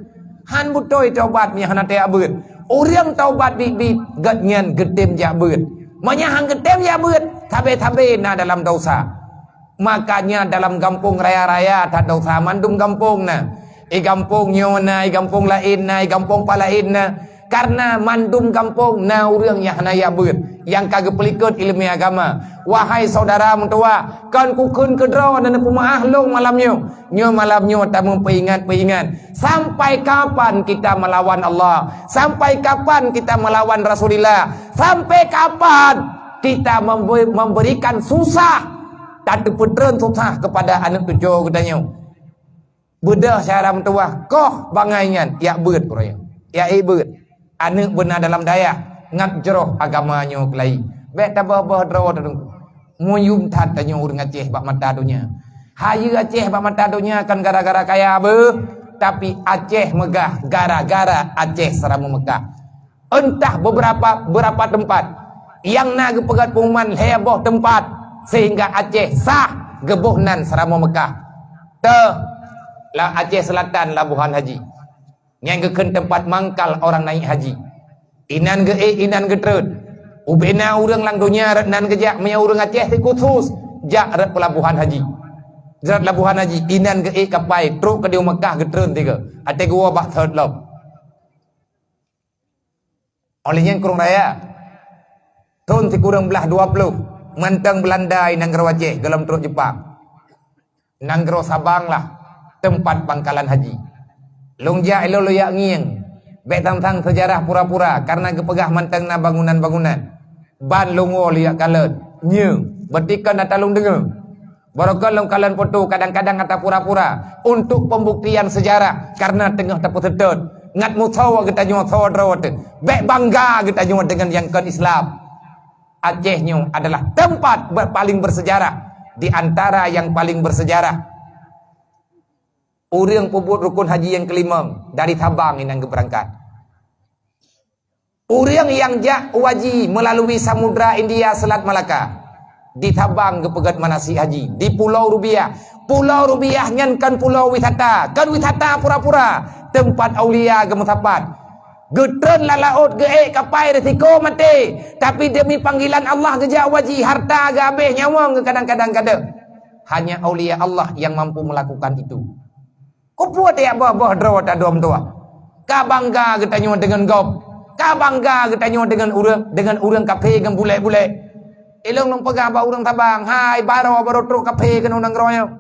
Han betul taubat ni hana tak abut. Orang taubat bibit gatnyan getem jabut. Menyahang getem jabut. Tabe-tabe na dalam dosa. Makanya dalam kampung raya-raya tak dosa mandum kampung na. Kampung nyo na, kampung lain na, kampung palain na. Karena mandum kampung na orang yang hana jabut. Yang kagak pelikut ilmu agama. Wahai saudara mentua, kan kukun kedro dan pemaah long malamnya. Nyo malamnya tak memperingat-peringat. Sampai kapan kita melawan Allah? Sampai kapan kita melawan Rasulullah? Sampai kapan kita memberikan susah dan puteren susah kepada anak cucu katanya. Bedah syarah mentua, koh bangaian, ya beut kuraya. Ya beut. Anak benar dalam daya ngat jeroh agamanya kelai. Bek tabah draw tadung. Muyum tat tanya urang Aceh bak mata dunia. Hayu Aceh bak mata dunia kan gara-gara kaya be, tapi Aceh megah gara-gara Aceh seramu Mekah. Entah beberapa tempat yang naga pegat pengumuman heboh tempat sehingga Aceh sah gebuhnan seramu Mekah. Lah Aceh Selatan Labuhan Haji. Yang ke tempat mangkal orang naik haji. Inan ge trud. Ubena urang lang dunia nan gejak maya urang Aceh ti khusus jak rat pelabuhan haji. Zat labuhan haji inan ge kapai truk ke di Mekah getreun tiga. Ate gua bak third lob. Olehnya kurang raya. Tahun ti kurang belah 20. Mantang Belanda nang gero Aceh dalam truk Jepang. Nang gero Sabang lah tempat pangkalan haji. Longja elo loyak ngieng. Bek tentang sejarah pura-pura karena kepegah mantang na bangunan-bangunan. Ban longo liak kalet. Nye, betikan atalung dengar. Barokah long kalian foto kadang-kadang kata pura-pura untuk pembuktian sejarah karena tengah tapu sedot. Ngat mutawa kita nyo saudara. Bek bangga kita nyo dengan yang kan Islam. Aceh nyo adalah tempat paling bersejarah di antara yang paling bersejarah. Orang pembuat rukun haji yang kelima dari Sabang yang berangkat. Orang yang jak wajib melalui Samudra India Selat Malaka di Sabang kepegat manasik haji di Pulau Rubiah. Pulau Rubiah nyankan pulau wisata, kan wisata pura-pura tempat aulia gemetapat. Getren la laut ge kapai resiko mati. Tapi demi panggilan Allah geja waji harta ge habis nyawa ge kadang-kadang kada. Hanya aulia Allah yang mampu melakukan itu. Kau buat ya bah draw tak dom tua. Ka bangga ge tanyo dengan gop. Ka bangga ge tanyo dengan urang kafe dengan bule-bule. Ilong nong pegah ba urang tabang. Hai baro truk kafe ke nang royo.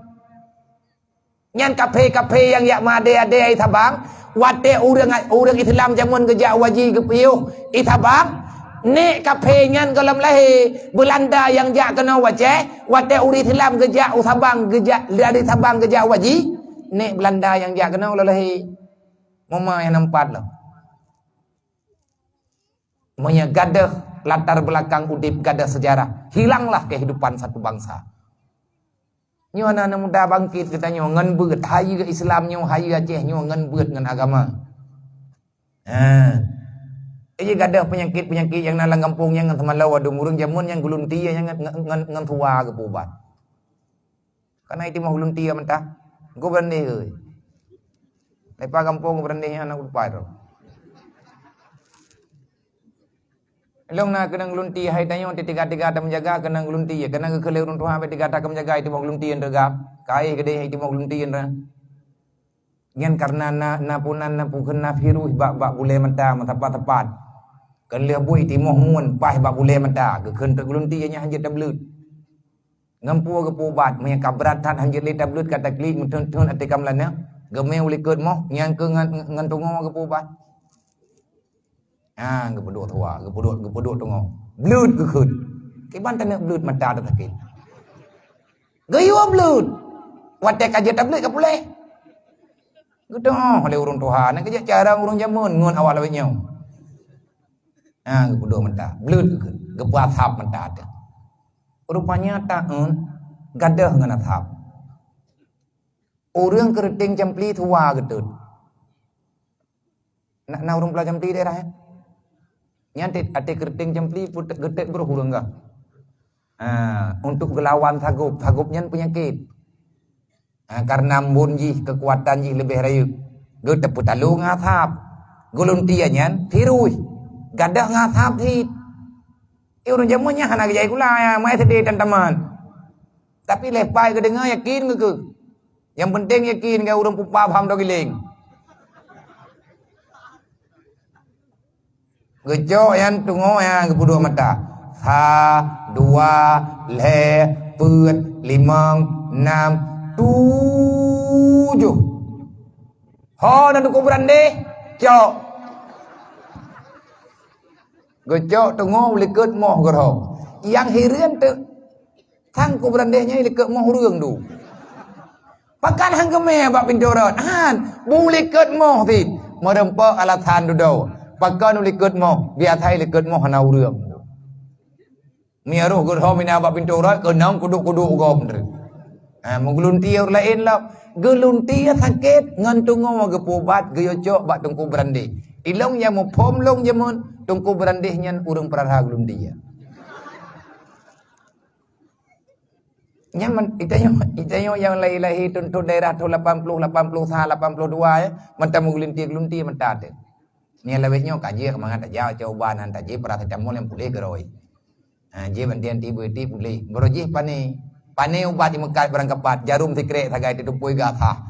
Nyan kafe yang yak made-ade ai tabang. Wate orang Islam zaman kerja wajib ke piuh itabang nek kapengan kolam lahi Belanda yang jak kena wajah wate orang Islam kerja usabang kerja dari Sabang kerja wajib nek Belanda yang jak kena lahi mama yang nampak lah monya gadah latar belakang udip gadah sejarah hilanglah kehidupan satu bangsa. Nyo anak muda bangkit kita nyo ngan beut hayu Islam nyo hayu Aceh nyo ngan beut ngan agama. Ia gadah penyakit yang nalang kampung yang ngan semalau ada murung jamun yang gulun tia yang ngan tua ke pubat. Karena itu mau gulun tia mentah. Go berani euy. Lepas kampung berani anak upai ro. Long na kenang lunti hai tanyo tiga-tiga ta menjaga kenang lunti kenang ke leurun tuha be tiga ta menjaga itu mau lunti regap kai gede itu mau lunti ra ngan karena na punan na pukeun na firu bak bule menta tepat kan le bui ti moh mun pai bak bule menta ke keun te lunti nya hanjet tablut ngampu ke pubat me kabratan hanjet le tablut kata klik mun atikam lana gemeu likut moh nyang ke ngan tungo ke pubat gepeduk tua, gepeduk tengok. Blut ke khut. Ke bantan nak blut mata dah sakit. Gayu blut. Watek aja tablet ke boleh. Gitu oleh urung Tuhan. Nak kerja cara urung jamun ngun awal awet nyau. Gepeduk mata. Blut ke khut. Gepuat hap mata ada. Rupanya taun gadah ngan hap. Urang keriting jampli tua getut. Nak urung pelajar jampli daerah ya. Nyantit ate keriting jempli putek getek berhurung enggak. Untuk gelawan sagupnya penyakit. Karena mbunji kekuatan ji lebih rayu. Getek putalu ngathap. Gulun tianyan tirui. Gadah ngathap hit. Urang jamunya hana gejai kula ya, mai sedih teman-teman. Tapi lepai ke dengar yakin ke. Yang penting yakin ke urang pupa paham do giling. Gejok yang tunggu yang kepuduk mata. 1, 2, le, put, 5, 6, 7. Ho dan tuku berande. Cok. Gejok tunggu likut moh gerho. Yang hirian tu. Tang ku berandehnya likut moh hurung du. Pakan hang kemeh bak pindoran. Bu likut moh tit. Merempak alatan dudau. Pakan likut moh, biar thai likut moh hana urang. Miaruh gerho mina bak pintu urat kenang kuduk-kuduk gom dre. Mengelunti orang lain lah. Gelunti sakit ngan tungo ge pubat ge yocok bak tungku berandih. Ilong yang mau pom long jamun tungku berandihnya urang perah gelunti ya. Nyaman itayo yang lahi-lahi tuntut daerah tu 80 82 ya. Mentah gelunti mentah ada. Ni lawetnya kaji kemangan tak jauh coba nan tak je paracetamol yang boleh geroi. Je bantian tibu boleh. Beroji pane ubat di Mekah berangkapat jarum tikrek sagai ditupui gatha.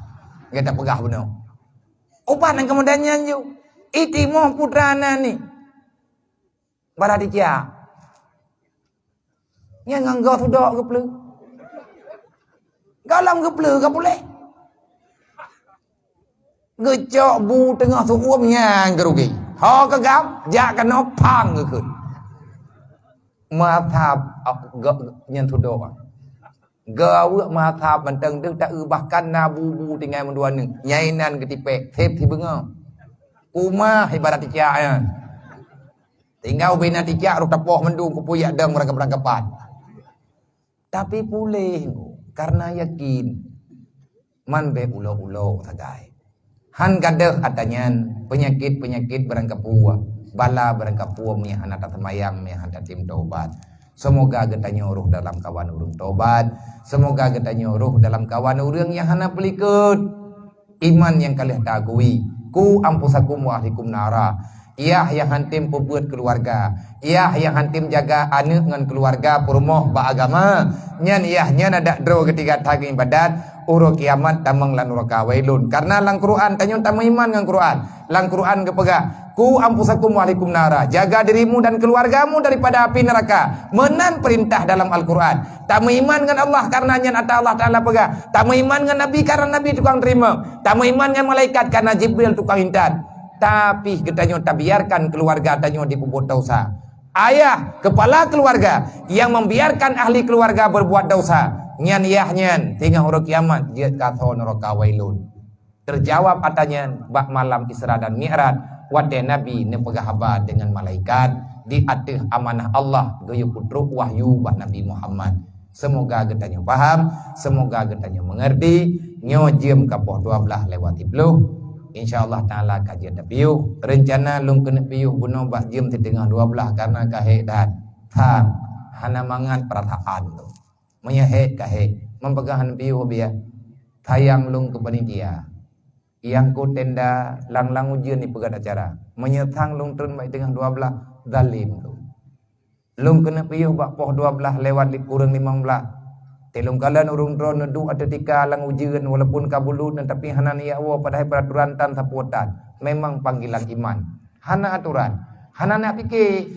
Dia tak pegah benar. Ubat yang kemudiannya ju. Iti moh putrana ni. Baradikia. Nya nganggo sudah ke pleu. Galam ke pleu ke boleh. Gecok bu tengah suum nyang gerugi. Ho kegam jak kena pang ke khut. Mathap nyen thudo. Gawe mathap menteng tu tak bahkan nabu tinggal mendua ni. Nyainan ketipek thep thi benga. Umah ibarat ticak ya. Tinggal bina ticak ru tepoh mendung ku puyak dang berangkap-berangkapan. Tapi pulih karena yakin man be ulo-ulo sagai. Han gadah katanya penyakit berangkap puah. Bala berangkap puah mi anak tamayang mi hantar tim taubat. Semoga kita nyuruh dalam kawan urung taubat. Semoga kita nyuruh dalam kawan urung yang hana pelikut. Iman yang kalian takui. Ku ampusakum wa ahlikum nara. Ia yang hantim pembuat keluarga, ia yang hantim jaga anak dengan keluarga perumoh beragama. Nyan ia nyan ada dro ketiga tagi ibadat uro kiamat tamang lan uraka wailun. Karena lang Quran tanyon tamu iman dengan Quran. Lang Quran kepega ku ampusakum walikum nara. Jaga dirimu dan keluargamu daripada api neraka. Menan perintah dalam Al-Quran. Tamu iman dengan Allah karena nyan ata Allah Ta'ala pega. Tamu iman dengan Nabi karena Nabi tukang terima. Tamu iman dengan malaikat karena Jibril tukang intan. Tapi kita tak biarkan keluarga tanyo dibuat dosa. Ayah, kepala keluarga yang membiarkan ahli keluarga berbuat dosa. Nyan yahnya tinggal huruf kiamat dia kata neraka wailun. Terjawab atanya bak malam Isra dan Mi'raj wate Nabi nepegahaba dengan malaikat di atas amanah Allah gayu putruk wahyu bak Nabi Muhammad. Semoga getanya paham, semoga getanya mengerti. Nyo jiem kapoh 12 lewat 10. InsyaAllah ta'ala kajian piuh. Rencana lung kena piuh bunuh bak jam setengah 12 karena kahek dan thang hana mangan perataan tu menyahek kahek mempegahan piuh biar tayang lung ke panitia yang ku tenda lang ujian ni pegat acara menyethang lung turun bak tengah 12 zalim tu lung kena piuh bak poh 12 lewat kurang 15 telung kalan urung drone nedu ada tika lang ujian walaupun kabulut tapi hana ni awo padahal peraturan tan sapuatan memang panggilan iman hana aturan hana nak fikir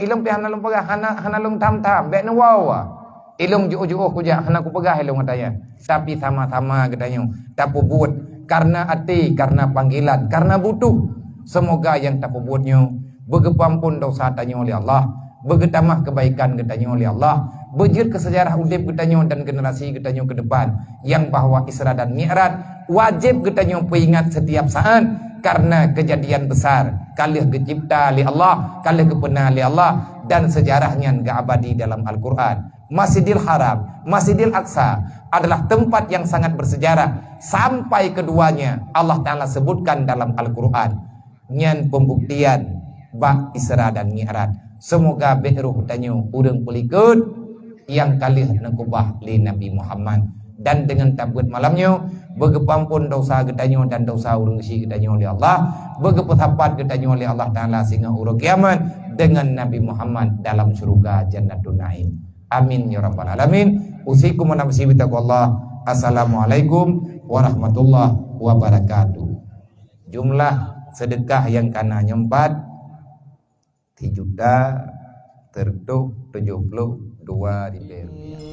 ilung pi hana lung pegah hana lung tam bek na wawa ilung juo kuja hana ku pegah ilung katanya tapi sama-sama katanya tak buat karena ati karena panggilan karena butuh semoga yang tak buatnya begepampun dosa tanya oleh Allah begetamah kebaikan katanya oleh Allah bejir ke sejarah udip getanyo dan generasi getanyo ke depan yang bahwa Isra dan Mi'raj wajib getanyo peringat setiap saat karena kejadian besar kalih kecipta li Allah kalih kepena li Allah dan sejarahnya enggak abadi dalam Al-Quran. Masjidil Haram, Masjidil Aqsa adalah tempat yang sangat bersejarah sampai keduanya Allah Ta'ala sebutkan dalam Al-Quran nyan pembuktian bak Isra dan Mi'raj. Semoga beruh getanyo urang pelikut yang kalih nakubah li Nabi Muhammad dan dengan tabut malamnya begepampun dosa getanyo dan dosa urang si getanyo oleh Allah begepetapat getanyo oleh Allah Ta'ala sehingga urang kiamat dengan Nabi Muhammad dalam surga Jannatul Naim. Amin ya rabbal alamin. Usikum wa nafsi bi taqwallah. Assalamualaikum warahmatullahi wabarakatuh. Jumlah sedekah yang kana nyempat 3 juta 72 ribu.